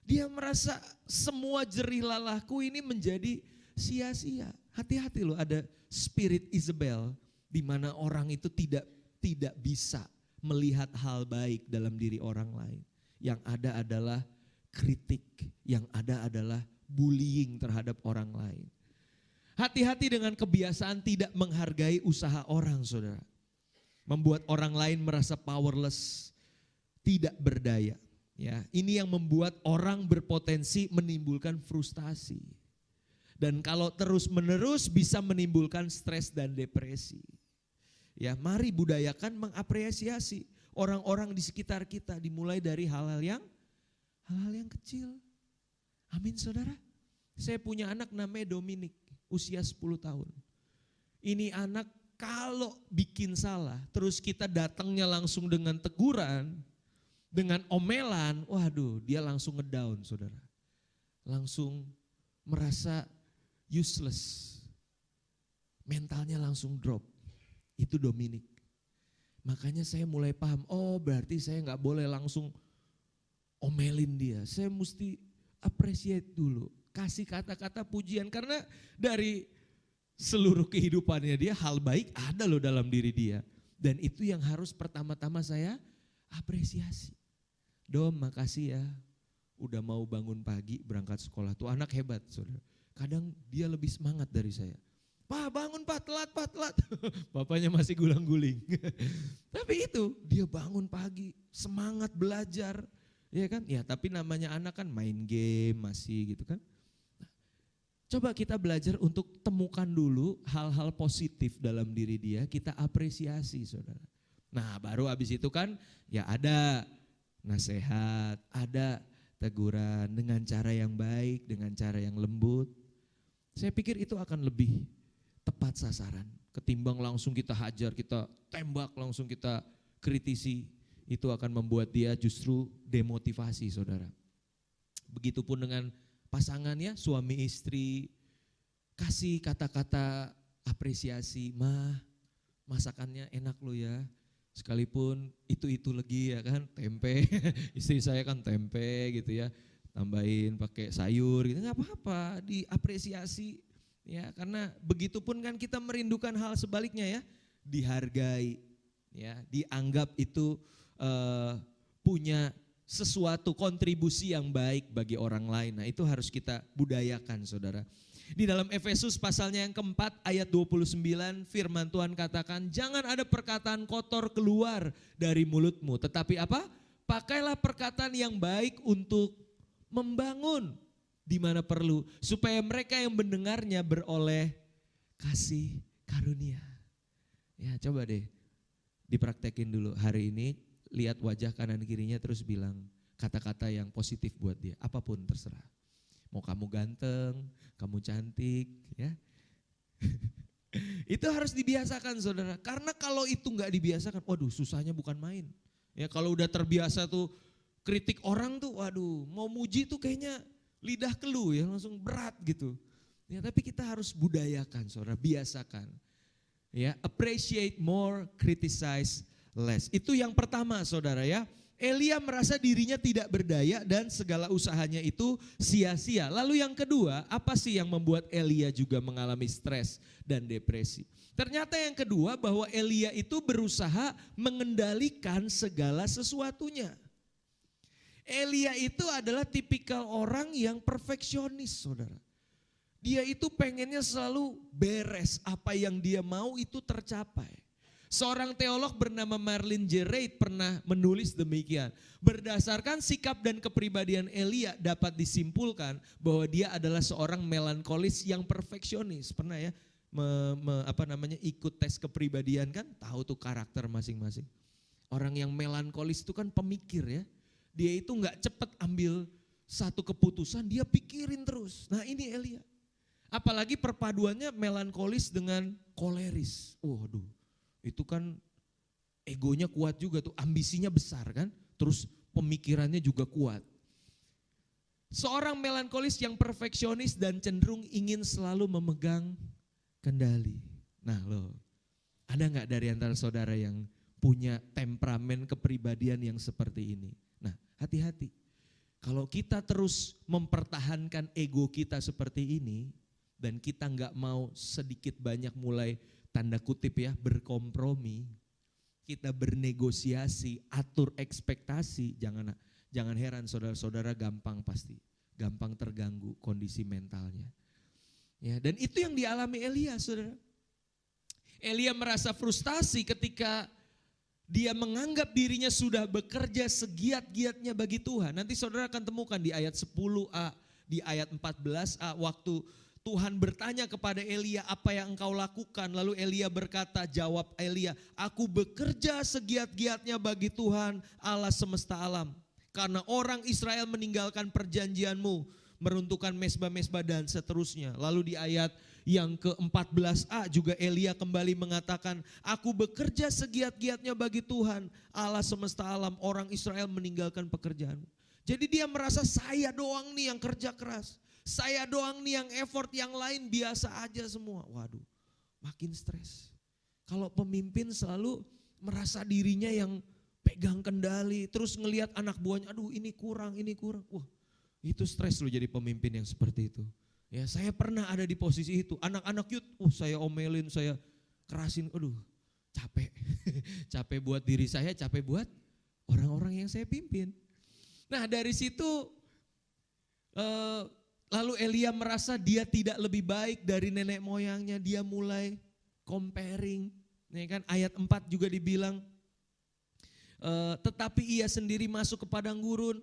Dia merasa semua jerih lelahku ini menjadi sia-sia. Hati-hati loh, ada spirit Isabel di mana orang itu tidak bisa melihat hal baik dalam diri orang lain. Yang ada adalah kritik, yang ada adalah bullying terhadap orang lain. Hati-hati dengan kebiasaan tidak menghargai usaha orang saudara. Membuat orang lain merasa powerless, tidak berdaya. Ya, ini yang membuat orang berpotensi menimbulkan frustasi. Dan kalau terus-menerus bisa menimbulkan stres dan depresi. Ya, mari budayakan mengapresiasi orang-orang di sekitar kita, dimulai dari hal-hal yang kecil. Amin saudara. Saya punya anak namanya Dominic, usia 10 tahun. Ini anak kalau bikin salah, terus kita datangnya langsung dengan teguran, dengan omelan, waduh dia langsung ngedown saudara. Langsung merasa useless. Mentalnya langsung drop. Itu Dominic. Makanya saya mulai paham, oh berarti saya gak boleh langsung omelin dia. Saya mesti appreciate dulu. Kasih kata-kata pujian karena dari seluruh kehidupannya dia hal baik ada loh dalam diri dia. Dan itu yang harus pertama-tama saya apresiasi. Dom makasih ya udah mau bangun pagi berangkat sekolah. Tuh anak hebat saudara. Kadang dia lebih semangat dari saya. Pak bangun pak, telat. Bapaknya masih gulang-guling. Tapi itu dia bangun pagi, semangat belajar. Ya kan? Ya tapi namanya anak kan main game masih gitu kan. Nah, coba kita belajar untuk temukan dulu hal-hal positif dalam diri dia, kita apresiasi saudara. Nah baru habis itu kan ya ada nasihat, ada teguran dengan cara yang baik, dengan cara yang lembut. Saya pikir itu akan lebih tepat sasaran ketimbang langsung kita hajar, kita tembak, langsung kita kritisi. Itu akan membuat dia justru demotivasi saudara. Begitupun dengan pasangannya, suami istri, kasih kata-kata apresiasi. Masakannya enak loh ya, sekalipun itu lagi ya kan, tempe, istri saya kan tempe gitu ya, tambahin pakai sayur gitu, nggak apa-apa, diapresiasi. Ya, karena begitupun kan kita merindukan hal sebaliknya ya, dihargai, ya, dianggap itu punya sesuatu kontribusi yang baik bagi orang lain. Nah itu harus kita budayakan saudara. Di dalam Efesus pasalnya yang keempat ayat 29 firman Tuhan katakan, jangan ada perkataan kotor keluar dari mulutmu, tetapi apa? Pakailah perkataan yang baik untuk membangun di mana perlu, supaya mereka yang mendengarnya beroleh kasih karunia. Ya coba deh dipraktekin dulu hari ini, lihat wajah kanan kirinya terus bilang kata-kata yang positif buat dia, apapun terserah. Mau kamu ganteng, kamu cantik ya. Itu harus dibiasakan saudara, karena kalau itu nggak dibiasakan, waduh susahnya bukan main. Ya kalau udah terbiasa tuh kritik orang tuh, waduh mau muji tuh kayaknya lidah keluh ya, langsung berat gitu. Ya tapi kita harus budayakan saudara, biasakan. Ya, appreciate more, criticize less. Itu yang pertama saudara ya. Elia merasa dirinya tidak berdaya dan segala usahanya itu sia-sia. Lalu yang kedua, apa sih yang membuat Elia juga mengalami stres dan depresi? Ternyata yang kedua bahwa Elia itu berusaha mengendalikan segala sesuatunya. Elia itu adalah tipikal orang yang perfeksionis, saudara. Dia itu pengennya selalu beres, apa yang dia mau itu tercapai. Seorang teolog bernama Marlin J. Reid pernah menulis demikian. Berdasarkan sikap dan kepribadian Elia dapat disimpulkan bahwa dia adalah seorang melankolis yang perfeksionis. Pernah ya ikut tes kepribadian kan, tahu tuh karakter masing-masing. Orang yang melankolis itu kan pemikir ya. Dia itu gak cepet ambil satu keputusan, dia pikirin terus. Nah ini Elia. Apalagi perpaduannya melankolis dengan koleris. Waduh, itu kan egonya kuat juga tuh, ambisinya besar kan. Terus pemikirannya juga kuat. Seorang melankolis yang perfeksionis dan cenderung ingin selalu memegang kendali. Nah loh, ada gak dari antara saudara yang punya temperamen kepribadian yang seperti ini? Nah hati-hati, kalau kita terus mempertahankan ego kita seperti ini, dan kita nggak mau sedikit banyak mulai tanda kutip ya berkompromi, kita bernegosiasi, atur ekspektasi, jangan heran saudara-saudara gampang terganggu kondisi mentalnya. Ya, dan itu yang dialami Elia, saudara. Elia merasa frustasi ketika dia menganggap dirinya sudah bekerja segiat-giatnya bagi Tuhan. Nanti saudara akan temukan di ayat 10a, di ayat 14a, waktu Tuhan bertanya kepada Elia, apa yang engkau lakukan? Lalu Elia berkata, jawab Elia, aku bekerja segiat-giatnya bagi Tuhan Allah semesta alam. Karena orang Israel meninggalkan perjanjianmu, meruntuhkan mezbah-mezbah dan seterusnya. Lalu di ayat yang ke-14a juga Elia kembali mengatakan, aku bekerja segiat-giatnya bagi Tuhan Allah semesta alam, orang Israel meninggalkan pekerjaanmu. Jadi dia merasa saya doang nih yang kerja keras. Saya doang nih yang effort, yang lain biasa aja semua. Waduh, makin stres. Kalau pemimpin selalu merasa dirinya yang pegang kendali, terus ngelihat anak buahnya, aduh ini kurang. Wah, itu stres loh jadi pemimpin yang seperti itu. Ya, saya pernah ada di posisi itu. Anak-anak youth, saya omelin, saya kerasin, aduh capek. Capek buat diri saya, capek buat orang-orang yang saya pimpin. Nah dari situ lalu Elia merasa dia tidak lebih baik dari nenek moyangnya, dia mulai comparing. Ya kan? Ayat 4 juga dibilang, tetapi ia sendiri masuk ke padang gurun.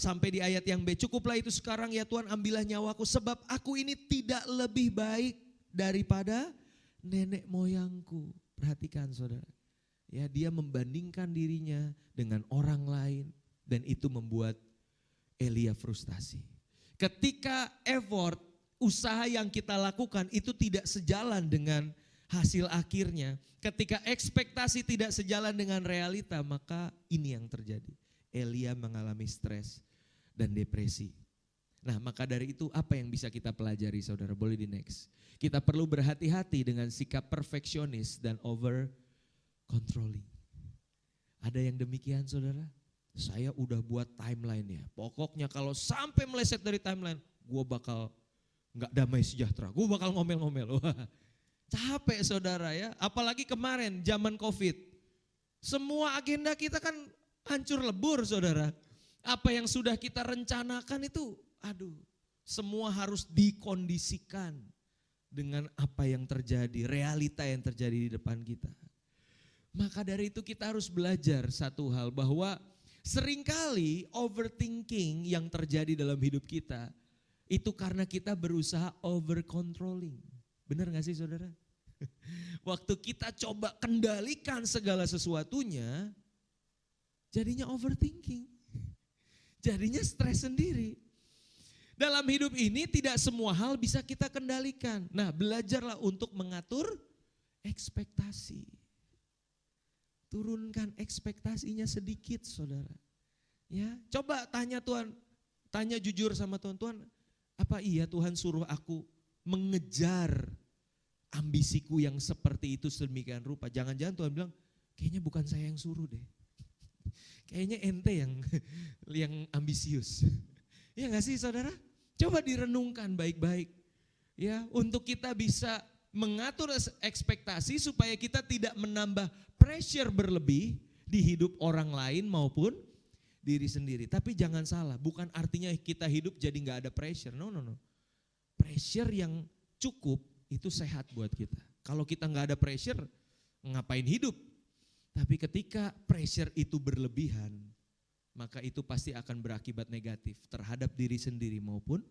Sampai di ayat yang B, cukuplah itu sekarang ya Tuhan, ambillah nyawaku sebab aku ini tidak lebih baik daripada nenek moyangku. Perhatikan saudara, ya dia membandingkan dirinya dengan orang lain dan itu membuat Elia frustasi. Ketika effort, usaha yang kita lakukan itu tidak sejalan dengan hasil akhirnya, ketika ekspektasi tidak sejalan dengan realita, maka ini yang terjadi. Elia mengalami stres dan depresi. Nah maka dari itu apa yang bisa kita pelajari saudara? Boleh di next. Kita perlu berhati-hati dengan sikap perfeksionis dan over controlling. Ada yang demikian saudara? Saya udah buat timeline ya. Pokoknya kalau sampai meleset dari timeline, gue bakal gak damai sejahtera. Gue bakal ngomel-ngomel. Wah, capek saudara ya. Apalagi kemarin zaman COVID. Semua agenda kita kan hancur lebur saudara. Apa yang sudah kita rencanakan itu, semua harus dikondisikan dengan apa yang terjadi, realita yang terjadi di depan kita. Maka dari itu kita harus belajar satu hal, bahwa seringkali overthinking yang terjadi dalam hidup kita, itu karena kita berusaha over controlling. Benar gak sih saudara? Waktu kita coba kendalikan segala sesuatunya, jadinya overthinking, jadinya stres sendiri. Dalam hidup ini tidak semua hal bisa kita kendalikan. Nah belajarlah untuk mengatur ekspektasi. Turunkan ekspektasinya sedikit saudara. Ya, coba tanya Tuhan, tanya jujur sama Tuhan, Tuhan apa iya Tuhan suruh aku mengejar ambisiku yang seperti itu sedemikian rupa. Jangan-jangan Tuhan bilang, kayaknya bukan saya yang suruh deh. Kayaknya ente yang ambisius. Ya gak sih saudara? Coba direnungkan baik-baik. Ya, untuk kita bisa mengatur ekspektasi supaya kita tidak menambah pressure berlebih di hidup orang lain maupun diri sendiri. Tapi jangan salah, bukan artinya kita hidup jadi gak ada pressure. No. Pressure yang cukup itu sehat buat kita. Kalau kita gak ada pressure, ngapain hidup? Tapi ketika pressure itu berlebihan, maka itu pasti akan berakibat negatif terhadap diri sendiri maupun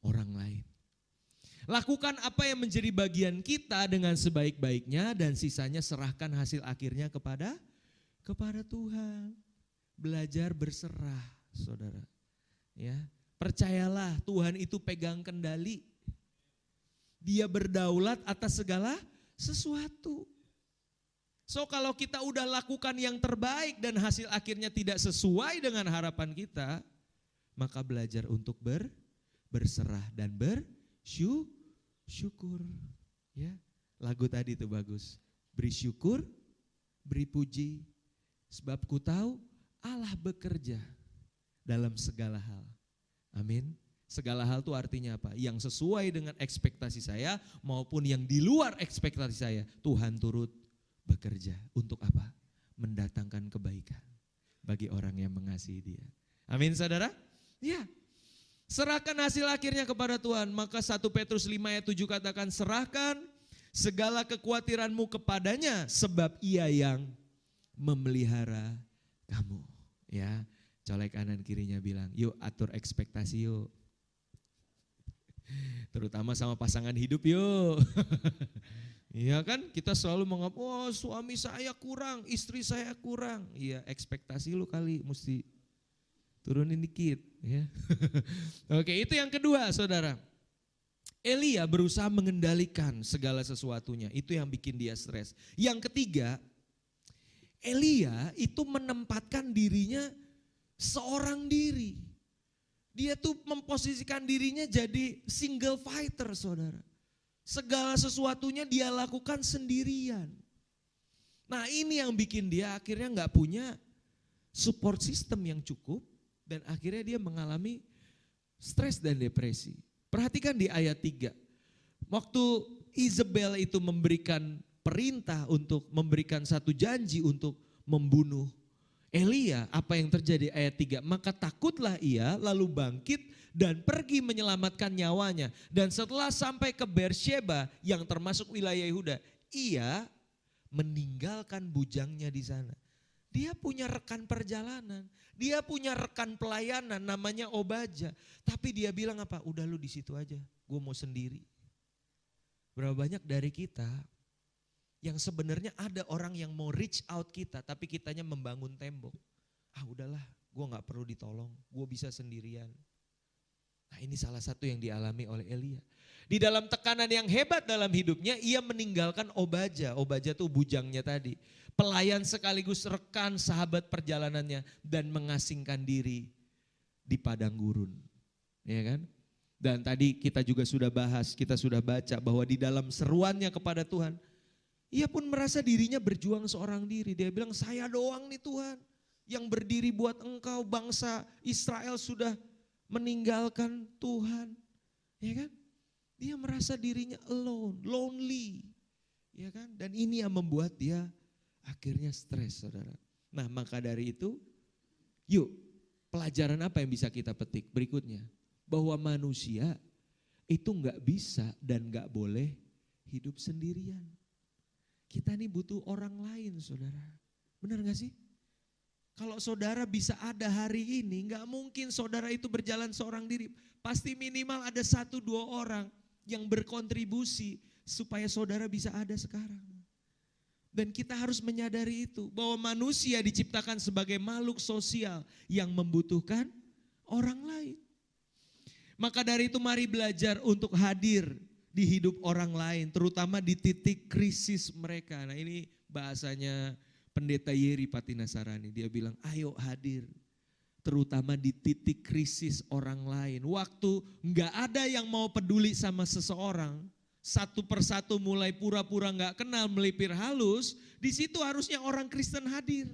orang lain. Lakukan apa yang menjadi bagian kita dengan sebaik-baiknya dan sisanya serahkan hasil akhirnya kepada Tuhan. Belajar berserah, saudara. Ya, percayalah Tuhan itu pegang kendali. Dia berdaulat atas segala sesuatu. So kalau kita udah lakukan yang terbaik dan hasil akhirnya tidak sesuai dengan harapan kita, maka belajar untuk berserah dan bersyukur. Ya, lagu tadi itu bagus. Beri syukur, beri puji, sebab ku tahu Allah bekerja dalam segala hal. Amin. Segala hal itu artinya apa? Yang sesuai dengan ekspektasi saya maupun yang di luar ekspektasi saya, Tuhan turut bekerja. Untuk apa? Mendatangkan kebaikan bagi orang yang mengasihi Dia. Amin, saudara? Ya. Serahkan hasil akhirnya kepada Tuhan. Maka 1 Petrus 5 ayat 7 katakan, serahkan segala kekhawatiranmu kepadanya sebab Ia yang memelihara kamu. Ya, colek kanan kirinya bilang, yuk atur ekspektasi yuk. Terutama sama pasangan hidup yuk. Iya kan, kita selalu menganggap, oh suami saya kurang, istri saya kurang. Iya, ekspektasi lu kali mesti turunin dikit. Ya. Oke, itu yang kedua saudara. Elia berusaha mengendalikan segala sesuatunya, itu yang bikin dia stres. Yang ketiga, Elia itu menempatkan dirinya seorang diri. Dia tuh memposisikan dirinya jadi single fighter saudara. Segala sesuatunya dia lakukan sendirian. Nah ini yang bikin dia akhirnya gak punya support system yang cukup. Dan akhirnya dia mengalami stres dan depresi. Perhatikan di ayat 3. Waktu Isabel itu memberikan perintah untuk memberikan satu janji untuk membunuh Elia, apa yang terjadi ayat 3? Maka takutlah ia lalu bangkit dan pergi menyelamatkan nyawanya. Dan setelah sampai ke Beersheba yang termasuk wilayah Yehuda, ia meninggalkan bujangnya di sana. Dia punya rekan perjalanan, dia punya rekan pelayanan namanya Obaja. Tapi dia bilang apa? Udah lu di situ aja, gue mau sendiri. Berapa banyak dari kita yang sebenarnya ada orang yang mau reach out kita, tapi kitanya membangun tembok. Ah udahlah, gue gak perlu ditolong, gue bisa sendirian. Nah ini salah satu yang dialami oleh Elia. Di dalam tekanan yang hebat dalam hidupnya, ia meninggalkan Obaja. Obaja tuh bujangnya tadi. Pelayan sekaligus rekan sahabat perjalanannya dan mengasingkan diri di padang gurun. Ya kan? Dan tadi kita juga sudah bahas, kita sudah baca bahwa di dalam seruannya kepada Tuhan, ia pun merasa dirinya berjuang seorang diri. Dia bilang, saya doang nih Tuhan yang berdiri buat engkau, bangsa Israel sudah meninggalkan Tuhan. Ya kan? Dia merasa dirinya alone, lonely. Ya kan? Dan ini yang membuat dia akhirnya stres saudara. Nah maka dari itu, yuk pelajaran apa yang bisa kita petik berikutnya? Bahwa manusia itu gak bisa dan gak boleh hidup sendirian. Kita nih butuh orang lain saudara. Benar gak sih? Kalau saudara bisa ada hari ini, gak mungkin saudara itu berjalan seorang diri. Pasti minimal ada 1-2 orang yang berkontribusi supaya saudara bisa ada sekarang. Dan kita harus menyadari itu, bahwa manusia diciptakan sebagai makhluk sosial yang membutuhkan orang lain. Maka dari itu mari belajar untuk hadir di hidup orang lain, terutama di titik krisis mereka. Nah ini bahasanya Pendeta Yeri Patinasarani, dia bilang ayo hadir. Terutama di titik krisis orang lain. Waktu gak ada yang mau peduli sama seseorang, satu persatu mulai pura-pura gak kenal, melipir halus, di situ harusnya orang Kristen hadir.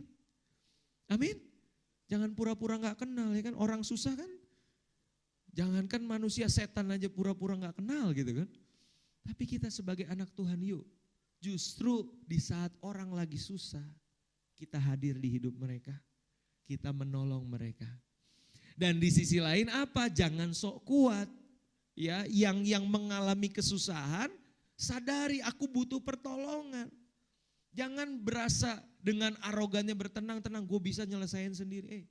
Amin. Jangan pura-pura gak kenal ya kan, orang susah kan. Jangankan manusia, setan aja pura-pura gak kenal gitu kan. Tapi kita sebagai anak Tuhan yuk, justru di saat orang lagi susah, kita hadir di hidup mereka. kita menolong mereka. Dan di sisi lain apa? Jangan sok kuat. Ya, yang mengalami kesusahan, sadari aku butuh pertolongan. Jangan berasa dengan arogannya bertenang-tenang, gue bisa nyelesain sendiri.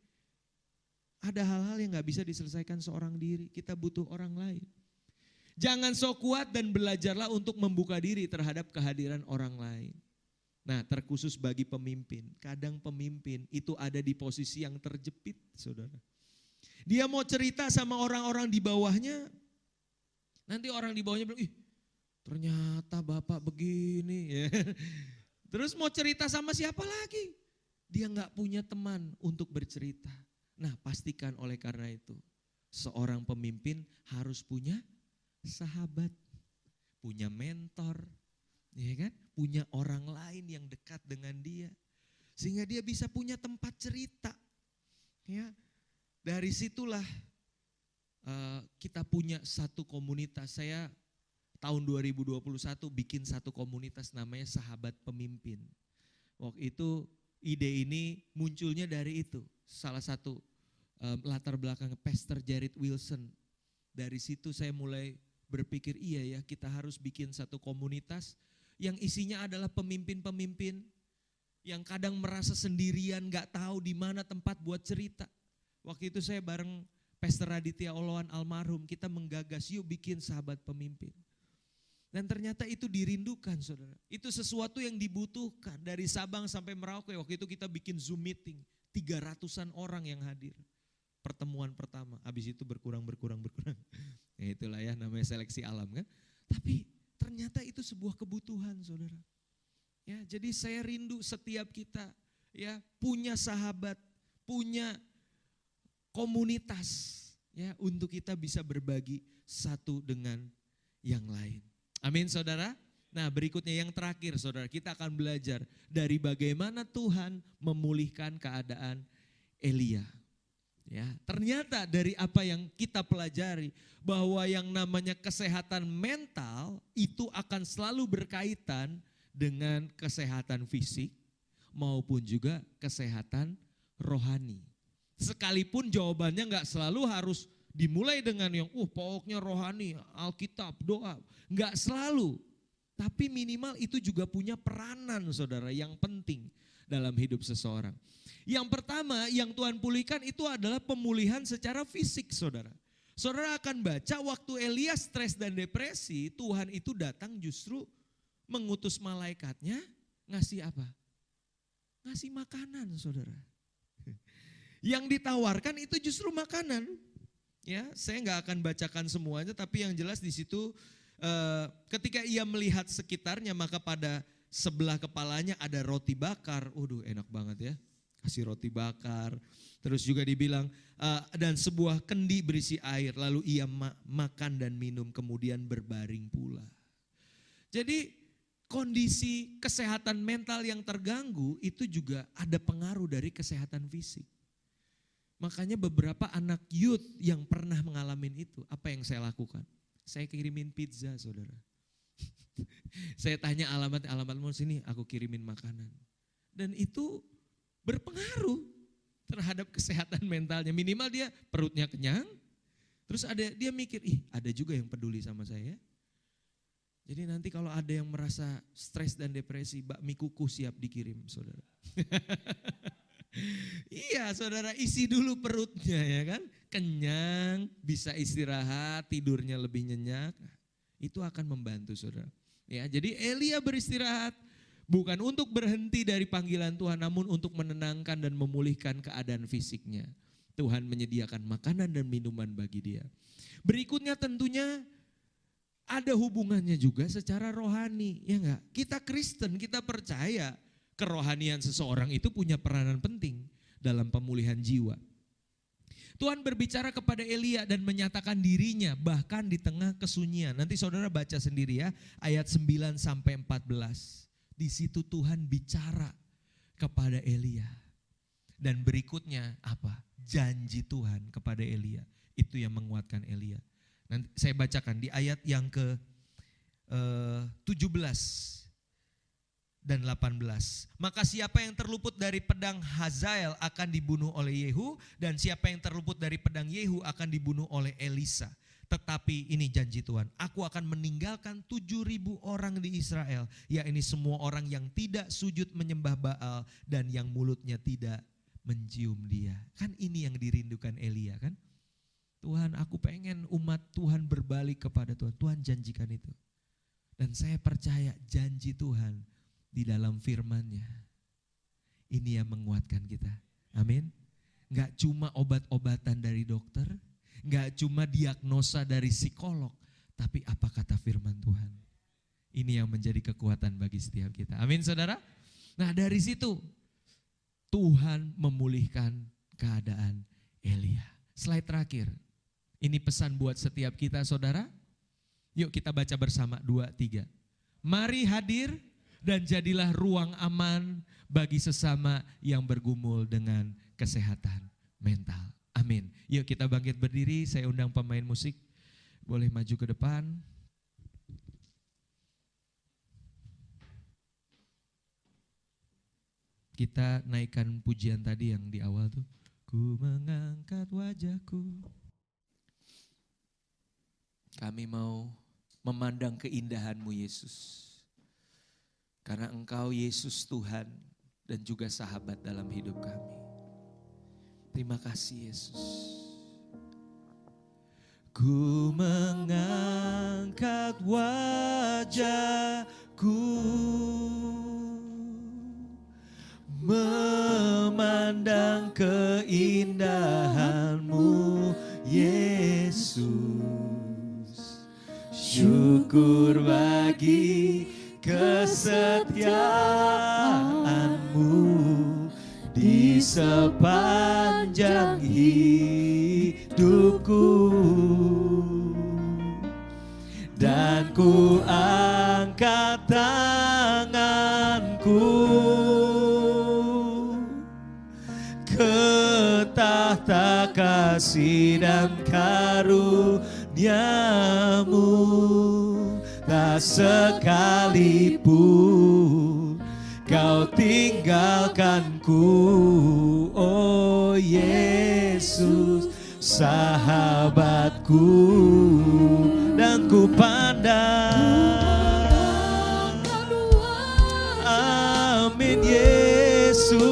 Ada hal-hal yang gak bisa diselesaikan seorang diri, kita butuh orang lain. Jangan sok kuat dan belajarlah untuk membuka diri terhadap kehadiran orang lain. Nah, terkhusus bagi pemimpin, kadang pemimpin itu ada di posisi yang terjepit, saudara. Dia mau cerita sama orang-orang di bawahnya, nanti orang di bawahnya bilang, ih ternyata bapak begini. Ya. Terus mau cerita sama siapa lagi? Dia gak punya teman untuk bercerita. Nah, pastikan oleh karena itu, seorang pemimpin harus punya sahabat, punya mentor, ya kan? Punya orang lain yang dekat dengan dia. Sehingga dia bisa punya tempat cerita. Ya. Dari situlah kita punya satu komunitas. Saya tahun 2021 bikin satu komunitas namanya Sahabat Pemimpin. Waktu itu ide ini munculnya dari itu. Salah satu latar belakang Pastor Jared Wilson. Dari situ saya mulai berpikir iya ya, kita harus bikin satu komunitas yang isinya adalah pemimpin-pemimpin yang kadang merasa sendirian, gak tahu di mana tempat buat cerita. Waktu itu saya bareng Pastor Raditya Oloan almarhum, kita menggagas yuk bikin Sahabat Pemimpin. Dan ternyata itu dirindukan, saudara. Itu sesuatu yang dibutuhkan dari Sabang sampai Merauke. Waktu itu kita bikin Zoom meeting, 300-an orang yang hadir. Pertemuan pertama, habis itu berkurang. Ya itulah ya namanya seleksi alam kan. Tapi ternyata itu sebuah kebutuhan, saudara. Ya, jadi saya rindu setiap kita ya punya sahabat, punya komunitas ya untuk kita bisa berbagi satu dengan yang lain. Amin, saudara. Nah, berikutnya yang terakhir, saudara, kita akan belajar dari bagaimana Tuhan memulihkan keadaan Elia. Ya, ternyata dari apa yang kita pelajari bahwa yang namanya kesehatan mental itu akan selalu berkaitan dengan kesehatan fisik maupun juga kesehatan rohani. Sekalipun jawabannya nggak selalu harus dimulai dengan yang pokoknya rohani, Alkitab, doa. Nggak selalu, tapi minimal itu juga punya peranan, saudara, yang penting dalam hidup seseorang. Yang pertama yang Tuhan pulihkan itu adalah pemulihan secara fisik, saudara. Saudara akan baca waktu Elia stres dan depresi, Tuhan itu datang justru mengutus malaikatnya ngasih apa? Ngasih makanan, saudara. Yang ditawarkan itu justru makanan. Ya, saya nggak akan bacakan semuanya, tapi yang jelas di situ ketika ia melihat sekitarnya maka pada sebelah kepalanya ada roti bakar. Enak banget ya. Kasih roti bakar. Terus juga dibilang dan sebuah kendi berisi air. Lalu ia makan dan minum kemudian berbaring pula. Jadi kondisi kesehatan mental yang terganggu itu juga ada pengaruh dari kesehatan fisik. Makanya beberapa anak youth yang pernah mengalami itu, apa yang saya lakukan? Saya kirimin pizza, saudara. Saya tanya alamatmu sini, aku kirimin makanan. Dan itu berpengaruh terhadap kesehatan mentalnya. Minimal dia perutnya kenyang, terus dia mikir, ada juga yang peduli sama saya. Jadi nanti kalau ada yang merasa stres dan depresi, bakmi kuku siap dikirim, saudara. Iya, saudara, isi dulu perutnya ya kan. Kenyang, bisa istirahat, tidurnya lebih nyenyak. Itu akan membantu, saudara. Ya, jadi Elia beristirahat bukan untuk berhenti dari panggilan Tuhan, namun untuk menenangkan dan memulihkan keadaan fisiknya. Tuhan menyediakan makanan dan minuman bagi dia. Berikutnya tentunya ada hubungannya juga secara rohani, ya enggak? Kita Kristen, kita percaya kerohanian seseorang itu punya peranan penting dalam pemulihan jiwa. Tuhan berbicara kepada Elia dan menyatakan dirinya bahkan di tengah kesunyian. Nanti saudara baca sendiri ya, ayat 9 sampai 14. Di situ Tuhan bicara kepada Elia. Dan berikutnya apa? Janji Tuhan kepada Elia. Itu yang menguatkan Elia. Nanti saya bacakan di ayat yang ke 17. dan 18. Maka siapa yang terluput dari pedang Hazael akan dibunuh oleh Yehu, dan siapa yang terluput dari pedang Yehu akan dibunuh oleh Elisa. Tetapi ini janji Tuhan, aku akan meninggalkan 7.000 orang di Israel, yakni semua orang yang tidak sujud menyembah Baal dan yang mulutnya tidak mencium dia. Kan ini yang dirindukan Elia kan? Tuhan, aku pengen umat Tuhan berbalik kepada Tuhan. Tuhan janjikan itu. Dan saya percaya janji Tuhan di dalam firman-Nya. Ini yang menguatkan kita. Amin. Enggak cuma obat-obatan dari dokter, enggak cuma diagnosa dari psikolog, tapi apa kata firman Tuhan. Ini yang menjadi kekuatan bagi setiap kita. Amin saudara. Nah dari situ Tuhan memulihkan keadaan Elia. Slide terakhir. Ini pesan buat setiap kita saudara. Yuk kita baca bersama 2, 3. Mari hadir dan jadilah ruang aman bagi sesama yang bergumul dengan kesehatan mental. Amin. Yuk kita bangkit berdiri, saya undang pemain musik. Boleh maju ke depan. Kita naikkan pujian tadi yang di awal tuh. Ku mengangkat wajahku. Kami mau memandang keindahan-Mu Yesus. Karena Engkau Yesus Tuhan dan juga sahabat dalam hidup kami. Terima kasih Yesus. Ku mengangkat wajahku, memandang keindahan-Mu Yesus. Syukur bagi kesetiaan-Mu di sepanjang hidupku. Dan ku angkat tanganku ke tahta kasih dan karunia-Mu. Tak sekalipun Kau tinggalkanku, oh Yesus, sahabatku. Dan ku pandang, amin Yesus,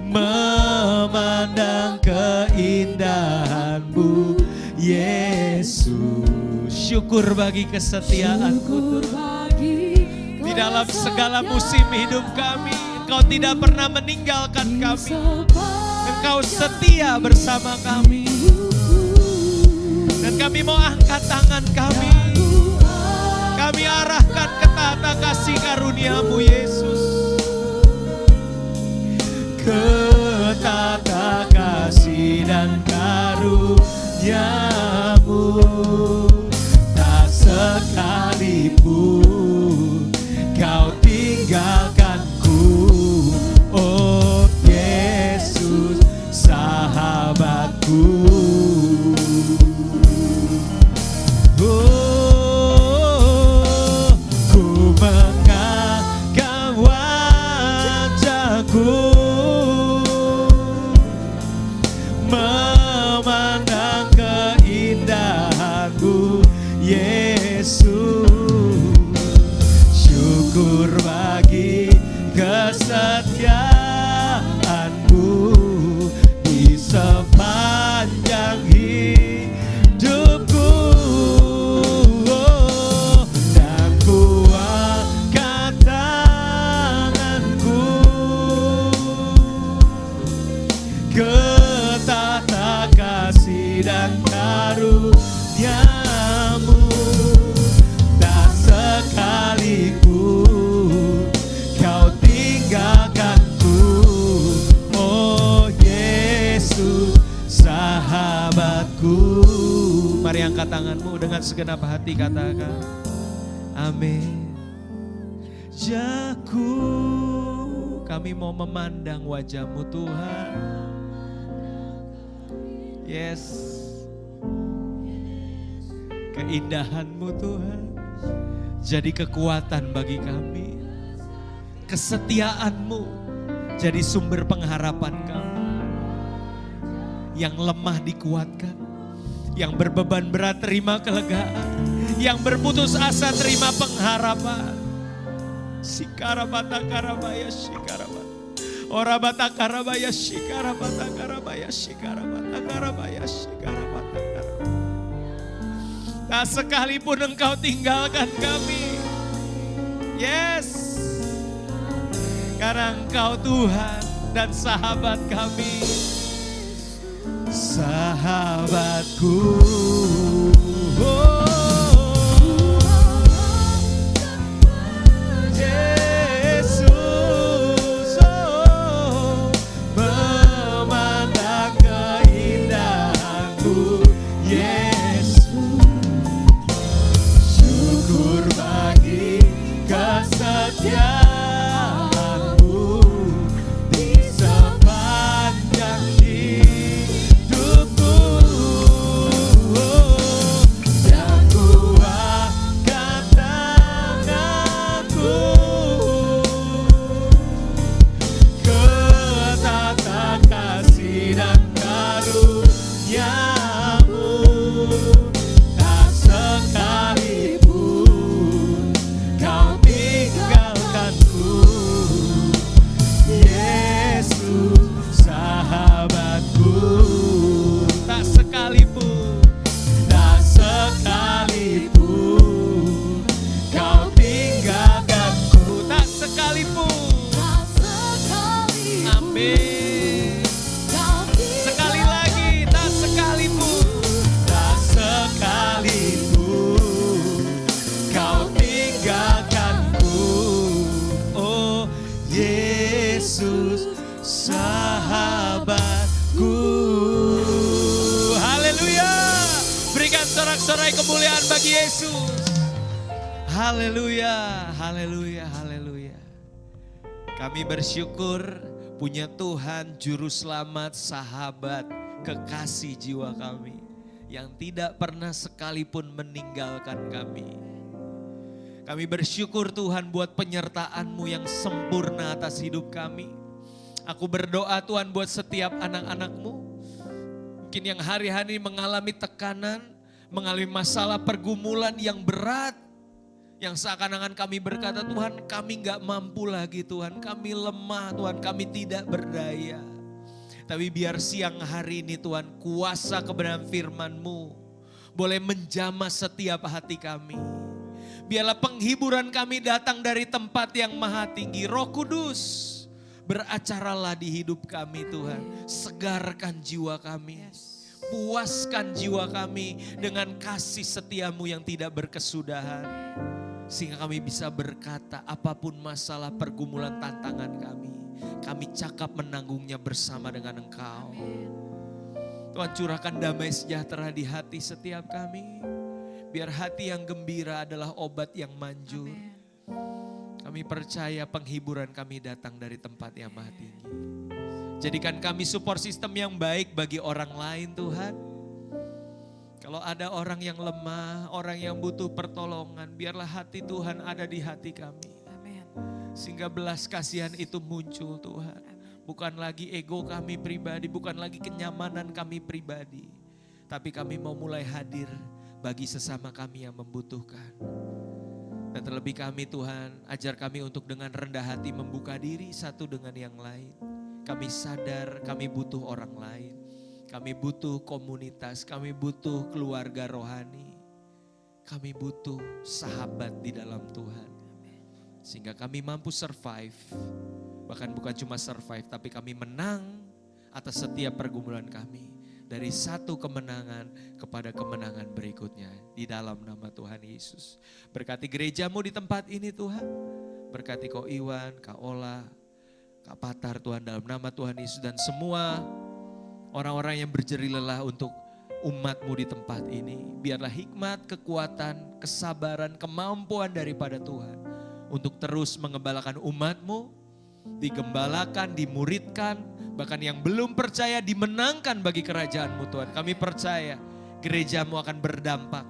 memandang keindahan-Mu Yesus. Syukur bagi kesetiaan-Mu di dalam segala musim hidup kami. Engkau tidak pernah meninggalkan kami. Engkau setia bersama kami. Dan kami mau angkat tangan kami. Kami arahkan ke tahta kasih karunia-Mu Yesus. Ke tahta kasih dan karunia-Mu. Sekalipun Kau tinggalkanku, oh Yesus, sahabatku. Oh, ku mengangkat wajahku, memandang keindahan-Mu Yesus. Syukur bagi kesetiaan-Mu di sepanjang hidupku. Dan ku angkat tanganku ke tahta kasih dan karunia-Mu. Tak sekalipun Kau tinggalkanku, oh Yesus, sahabatku. Mari angkat tanganmu dengan segenap hati, katakan amin. Jaku, kami mau memandang wajah-Mu Tuhan. Yes, keindahan-Mu Tuhan. jadi kekuatan bagi kami. Kesetiaan-Mu jadi sumber pengharapan kami. Yang lemah dikuatkan, yang berbeban berat terima kelegaan, yang berputus asa terima pengharapan. Sikarabata karabaya sikarabata. Orabata karabaya sikarabata karabaya sikarabata karabaya sikarabata karabata. Tak sekalipun Engkau tinggalkan kami. Yes. Karena Engkau Tuhan dan sahabat kami. Sahabatku. Yesus, memandang keindahan-Mu, Yesus. Syukur bagi kesetiaan-Mu di sepanjang hidupku. Dan kuatkan tanganku, ketatkan kasih dan karunia-Mu. Tak sekalipun Kau tinggalkanku, Yesus sahabatku. Tak sekalipun Kau tinggalkanku, tak sekalipun. Amin. Sekali lagi, tak sekalipun Kau tinggalkanku, oh Yesus sahabatku. Haleluya. Berikan sorak-sorai kemuliaan bagi Yesus. Haleluya, haleluya, haleluya. Kami bersyukur punya Tuhan Juru Selamat, sahabat, kekasih jiwa kami. Yang tidak pernah sekalipun meninggalkan kami. Kami bersyukur Tuhan buat penyertaan-Mu yang sempurna atas hidup kami. Aku berdoa Tuhan buat setiap anak-anak-Mu. Mungkin yang hari-hari mengalami tekanan, mengalami masalah pergumulan yang berat. Yang seakan-akan kami berkata, Tuhan kami gak mampu lagi Tuhan, kami lemah Tuhan, kami tidak berdaya. Tapi biar siang hari ini Tuhan, kuasa kebenaran firman-Mu boleh menjamah setiap hati kami. Biarlah penghiburan kami datang dari tempat yang maha tinggi. Roh Kudus, beracaralah di hidup kami Tuhan. Segarkan jiwa kami. Puaskan jiwa kami dengan kasih setia-Mu yang tidak berkesudahan. Sehingga kami bisa berkata apapun masalah pergumulan tantangan kami cakap menanggungnya bersama dengan Engkau. Tuhan curahkan damai sejahtera di hati setiap kami. Biar hati yang gembira adalah obat yang manjur. Kami percaya penghiburan kami datang dari tempat yang maha tinggi. Jadikan kami support system yang baik bagi orang lain Tuhan. Kalau ada orang yang lemah, orang yang butuh pertolongan, biarlah hati Tuhan ada di hati kami. Sehingga belas kasihan itu muncul Tuhan. Bukan lagi ego kami pribadi, bukan lagi kenyamanan kami pribadi. Tapi kami mau mulai hadir bagi sesama kami yang membutuhkan. Dan terlebih kami Tuhan, ajar kami untuk dengan rendah hati membuka diri satu dengan yang lain. Kami sadar kami butuh orang lain. Kami butuh komunitas, kami butuh keluarga rohani. Kami butuh sahabat di dalam Tuhan. Sehingga kami mampu survive. Bahkan bukan cuma survive, tapi kami menang atas setiap pergumulan kami. Dari satu kemenangan kepada kemenangan berikutnya. Di dalam nama Tuhan Yesus. Berkati gereja-Mu di tempat ini Tuhan. Berkati Ko Iwan, Kak Ola, Kak Patar Tuhan dalam nama Tuhan Yesus. Dan semua orang-orang yang berjerih lelah untuk umat-Mu di tempat ini. Biarlah hikmat, kekuatan, kesabaran, kemampuan daripada Tuhan. Untuk terus mengembalakan umat-Mu. Digembalakan, dimuridkan. Bahkan yang belum percaya dimenangkan bagi kerajaan-Mu Tuhan. Kami percaya gereja-Mu akan berdampak.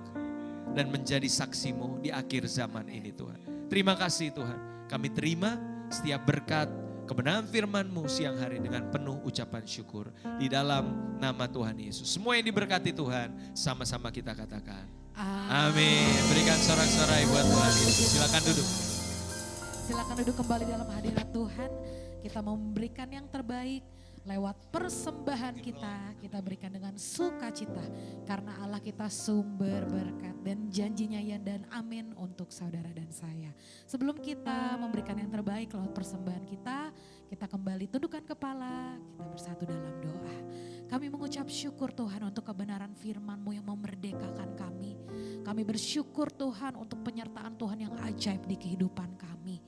dan menjadi saksimu di akhir zaman ini Tuhan. Terima kasih Tuhan, kami terima setiap berkat kebenaran firman-Mu siang hari dengan penuh ucapan syukur. Di dalam nama Tuhan Yesus. Semua yang diberkati Tuhan, sama-sama kita katakan. Amin. Berikan sorak-sorai buat Tuhan Yesus. Silakan duduk. Silakan duduk kembali dalam hadirat Tuhan. Kita mau memberikan yang terbaik lewat persembahan kita berikan dengan sukacita. Karena Allah kita sumber berkat dan janjinya ya dan amin untuk saudara dan saya. Sebelum kita memberikan yang terbaik lewat persembahan kita kembali tundukkan kepala, kita bersatu dalam doa. Kami mengucap syukur Tuhan untuk kebenaran firman-Mu yang memerdekakan kami. Kami bersyukur Tuhan untuk penyertaan Tuhan yang ajaib di kehidupan kami.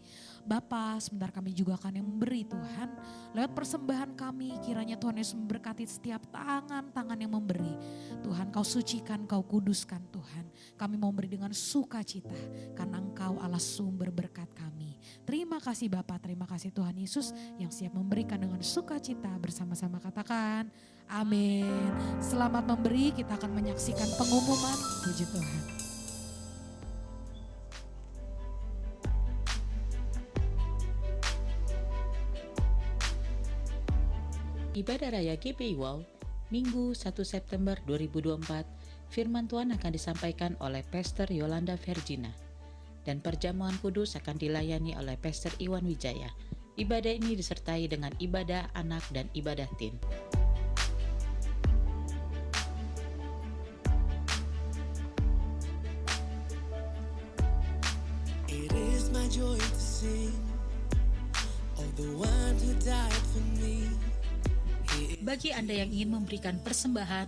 Bapa, sebentar kami juga akan yang memberi Tuhan. Lewat persembahan kami, kiranya Tuhan Yesus memberkati setiap tangan-tangan yang memberi. Tuhan, Kau sucikan, Kau kuduskan Tuhan. Kami mau memberi dengan sukacita, karena Engkau Allah sumber berkat kami. Terima kasih Bapa, terima kasih Tuhan Yesus yang siap memberikan dengan sukacita. Bersama-sama katakan, amin. Selamat memberi, kita akan menyaksikan pengumuman. Puji Tuhan. Ibadah Raya GPI Wow, Minggu 1 September 2024, firman Tuhan akan disampaikan oleh Pastor Yolanda Vergina. Dan perjamuan kudus akan dilayani oleh Pastor Iwan Wijaya. Ibadah ini disertai dengan ibadah anak dan ibadah teen. It is my joy to sing of the one who died for me. Bagi Anda yang ingin memberikan persembahan,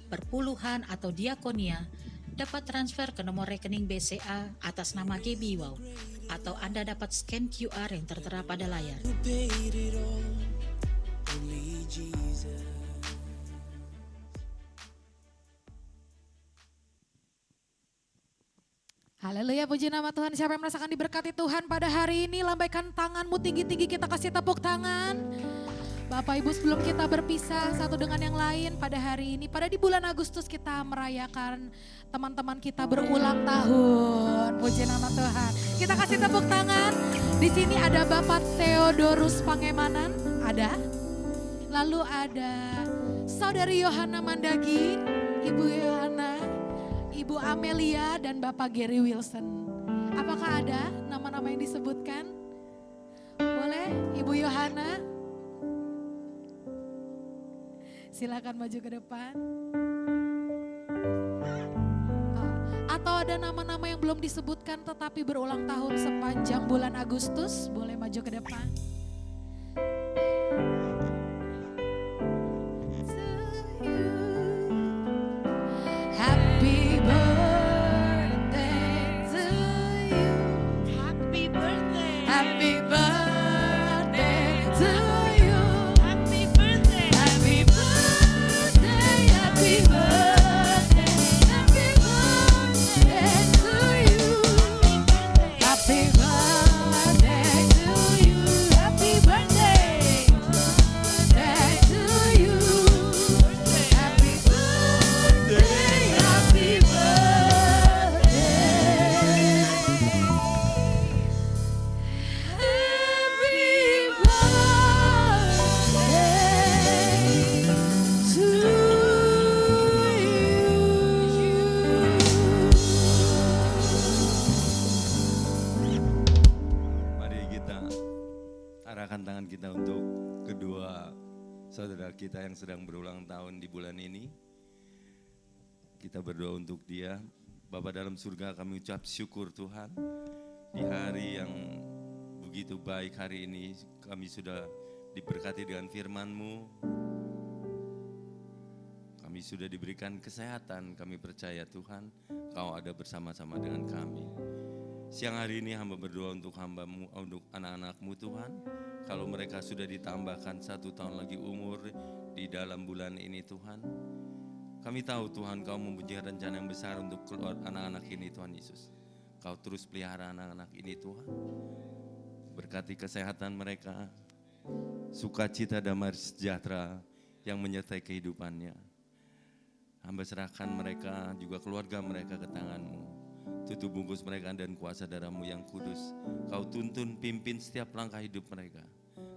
perpuluhan atau diakonia, dapat transfer ke nomor rekening BCA atas nama GBI Wow, atau Anda dapat scan QR yang tertera pada layar. Who paid it all? Only Jesus. Haleluya, puji nama Tuhan. Siapa yang merasakan diberkati Tuhan pada hari ini? Lambaikan tanganmu tinggi-tinggi, kita kasih tepuk tangan. Bapak Ibu, sebelum kita berpisah satu dengan yang lain pada hari ini, pada di bulan Agustus kita merayakan teman-teman kita berulang tahun. Puji nama Tuhan. Kita kasih tepuk tangan. Di sini ada Bapak Theodorus Pangemanan, ada. Lalu ada Saudari Yohana Mandagi, Ibu Yohana, Ibu Amelia, dan Bapak Gary Wilson. Apakah ada nama-nama yang disebutkan? Boleh, Ibu Yohana? Silakan maju ke depan. Atau ada nama-nama yang belum disebutkan tetapi berulang tahun sepanjang bulan Agustus, boleh maju ke depan. Happy birthday to you. Happy birthday. Happy birthday to you. Happy birthday. Happy birthday. Happy birthday. Happy birthday to you. Happy birthday to you. Happy birthday. Birthday to you. Happy birthday. Happy Mari kita arahkan tangan kita untuk kedua saudara kita yang sedang berulang tahun di bulan ini. Kita berdoa untuk dia. Bapa dalam surga, kami ucap syukur Tuhan. Di hari yang begitu baik hari ini, kami sudah diberkati dengan firman-Mu. Kami sudah diberikan kesehatan, kami percaya Tuhan, Kau ada bersama-sama dengan kami. Siang hari ini hamba berdoa untuk hamba-Mu, untuk anak-anak-Mu Tuhan. Kalau mereka sudah ditambahkan 1 tahun lagi umur di dalam bulan ini Tuhan. Kami tahu Tuhan Kau mempunyai rencana yang besar untuk keluar anak-anak ini Tuhan Yesus. Kau terus pelihara anak-anak ini Tuhan. Berkati kesehatan mereka, sukacita damai sejahtera yang menyertai kehidupannya. Hamba serahkan mereka juga keluarga mereka ke tangan-Mu. Tutup bungkus mereka dan kuasa darah-Mu yang kudus. Kau tuntun pimpin setiap langkah hidup mereka.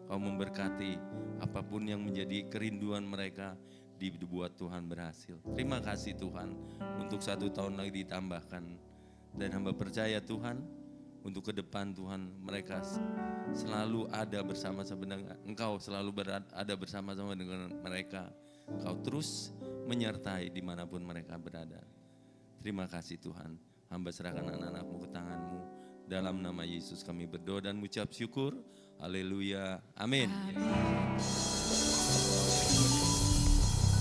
Kau memberkati apapun yang menjadi kerinduan mereka dibuat Tuhan berhasil. Terima kasih Tuhan untuk 1 tahun lagi ditambahkan. Dan hamba percaya Tuhan untuk ke depan Tuhan mereka selalu ada bersama-sama dengan Engkau, selalu ada bersama-sama dengan mereka. Kau terus menyertai dimanapun mereka berada. Terima kasih Tuhan. Hamba serahkan anak-anak-Mu ke tangan-Mu. Dalam nama Yesus kami berdoa dan mengucap syukur. Haleluya. Amin.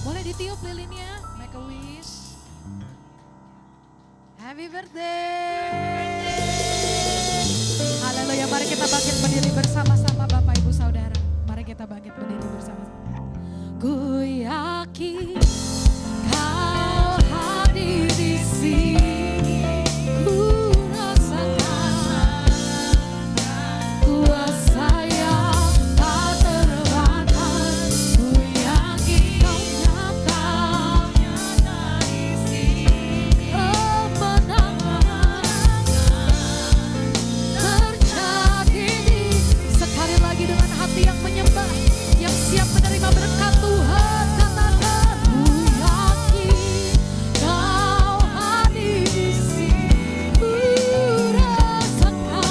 Boleh ditiup lilinnya, make a wish. Happy birthday. Haleluya, mari kita bangkit berdiri bersama-sama Bapak Ibu Saudara. Mari kita bangkit berdiri bersama-sama. Ku yakin Kau hadir di sini. Ku rasakan kuasa yang tak terbatas. Ku yakin Kau nyata di sini. Kemenangan terjadi. Sekali lagi dengan hati yang menyembah, yang siap menerima berkat Tuhan. Katakan, ku yakin Kau hadir di sini. Ku rasakan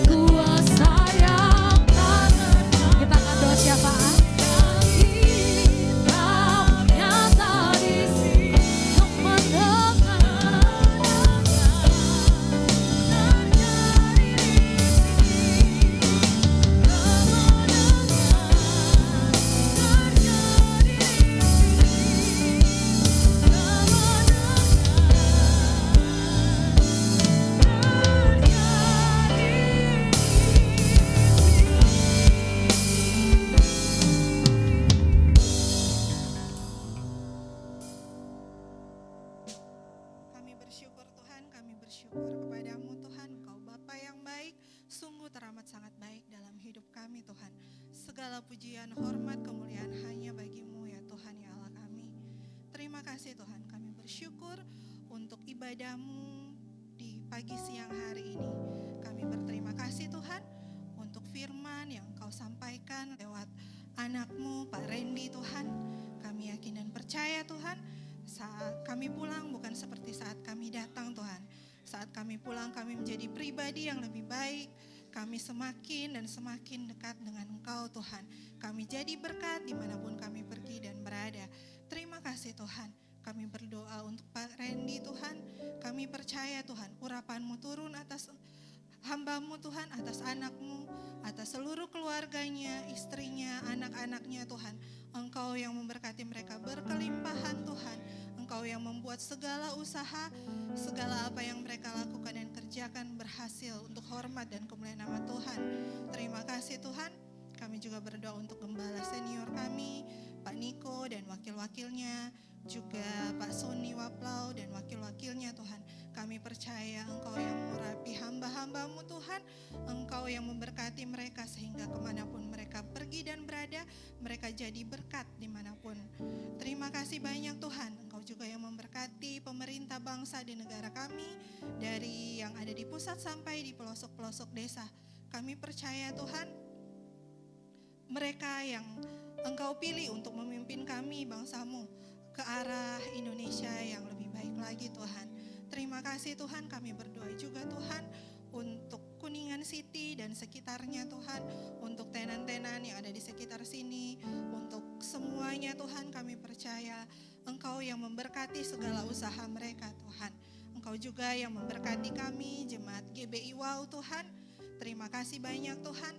kuasa yang tak terbatas. Kita akan doa syafaat. Kau nyata di sini. Kemenangan Kami bersyukur Tuhan, kami bersyukur kepadamu Tuhan, Engkau Bapa yang baik, sungguh teramat sangat baik dalam hidup kami Tuhan. Segala pujian, hormat, kemuliaan hanya bagimu ya Tuhan ya Allah kami. Terima kasih Tuhan, kami bersyukur untuk ibadahmu di pagi siang hari ini. Kami berterima kasih Tuhan untuk firman yang Engkau sampaikan lewat anakmu Pak Randy Tuhan. Kami yakin dan percaya Tuhan, saat kami pulang bukan seperti saat kami datang Tuhan. Saat kami pulang kami menjadi pribadi yang lebih baik. Kami semakin dan semakin dekat dengan Engkau Tuhan. Kami jadi berkat dimanapun kami pergi dan berada. Terima kasih Tuhan. Kami berdoa untuk Pak Randy Tuhan. Kami percaya Tuhan urapan-Mu turun atas hamba-Mu Tuhan, atas anak-Mu, atas seluruh keluarganya, istrinya, anak-anaknya Tuhan. Engkau yang memberkati mereka berkelimpahan Tuhan. Engkau yang membuat segala usaha, segala apa yang mereka lakukan dan kerjakan berhasil untuk hormat dan kemuliaan nama Tuhan. Terima kasih Tuhan. Kami juga berdoa untuk gembala senior kami, Pak Niko dan wakil-wakilnya, juga Pak Sony Waplau dan wakil-wakilnya Tuhan. Kami percaya Engkau yang mengurapi hamba-hamba-Mu Tuhan. Engkau yang memberkati mereka sehingga kemanapun mereka pergi dan berada, mereka jadi berkat dimanapun. Terima kasih banyak Tuhan. Engkau juga yang memberkati pemerintah bangsa di negara kami, dari yang ada di pusat sampai di pelosok-pelosok desa. Kami percaya Tuhan, mereka yang Engkau pilih untuk memimpin kami bangsa-Mu ke arah Indonesia yang lebih baik lagi Tuhan. Terima kasih Tuhan, kami berdoa juga Tuhan untuk Kuningan City dan sekitarnya Tuhan, untuk tenan-tenan yang ada di sekitar sini, untuk semuanya Tuhan kami percaya Engkau yang memberkati segala usaha mereka Tuhan. Engkau juga yang memberkati kami jemaat GBI Wow Tuhan. Terima kasih banyak Tuhan,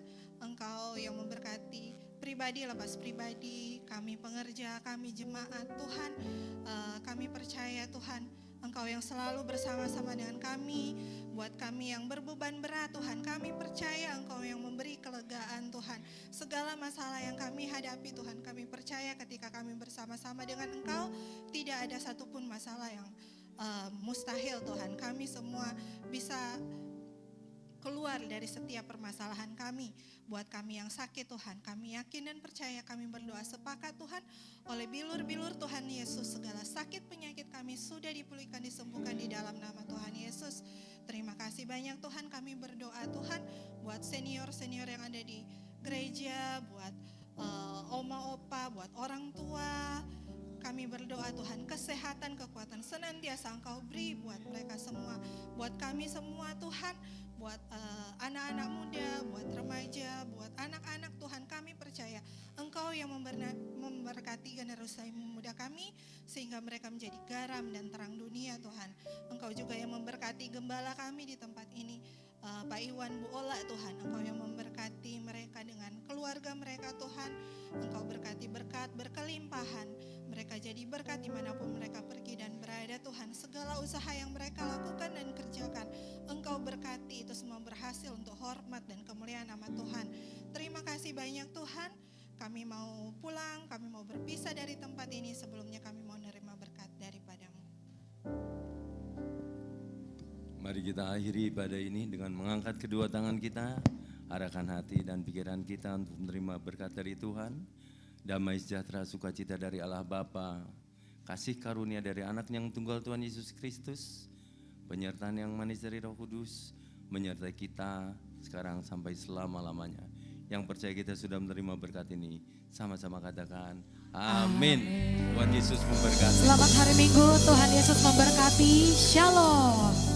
Engkau yang memberkati pribadi lepas pribadi, kami pengerja, kami jemaat Tuhan. Kami percaya Tuhan, Engkau yang selalu bersama-sama dengan kami. Buat kami yang berbeban berat Tuhan, kami percaya Engkau yang memberi kelegaan Tuhan. Segala masalah yang kami hadapi Tuhan, kami percaya ketika kami bersama-sama dengan Engkau, tidak ada satupun masalah yang mustahil Tuhan. Kami semua bisa keluar dari setiap permasalahan kami. Buat kami yang sakit Tuhan, kami yakin dan percaya, kami berdoa sepakat Tuhan, oleh bilur-bilur Tuhan Yesus, segala sakit penyakit kami sudah dipulihkan, disembuhkan di dalam nama Tuhan Yesus. Terima kasih banyak Tuhan, kami berdoa Tuhan buat senior-senior yang ada di gereja, buat oma opa, buat orang tua. Kami berdoa Tuhan, kesehatan, kekuatan senantiasa Engkau beri buat mereka semua, buat kami semua Tuhan, buat anak-anak muda, buat remaja, buat anak-anak Tuhan, kami percaya Engkau yang memberkati generasi muda kami sehingga mereka menjadi garam dan terang dunia Tuhan. Engkau juga yang memberkati gembala kami di tempat ini, Pak Iwan, Bu Ola Tuhan. Engkau yang memberkati mereka dengan keluarga mereka Tuhan. Engkau berkati berkat berkelimpahan, mereka jadi berkat dimanapun mereka pergi dan berada Tuhan. Segala usaha yang mereka lakukan dan kerjakan, Engkau berkati itu semua berhasil untuk hormat dan kemuliaan nama Tuhan. Terima kasih banyak Tuhan. Kami mau pulang, kami mau berpisah dari tempat ini. Sebelumnya kami mau menerima berkat daripada-Mu. Mari kita akhiri ibadah ini dengan mengangkat kedua tangan kita, arahkan hati dan pikiran kita untuk menerima berkat dari Tuhan. Damai sejahtera, sukacita dari Allah Bapa, kasih karunia dari Anak-Nya yang tunggal Tuhan Yesus Kristus, penyertaan yang manis dari Roh Kudus, menyertai kita sekarang sampai selama-lamanya. Yang percaya kita sudah menerima berkat ini, sama-sama katakan amin. Tuhan Yesus memberkati. Selamat hari Minggu, Tuhan Yesus memberkati. Shalom.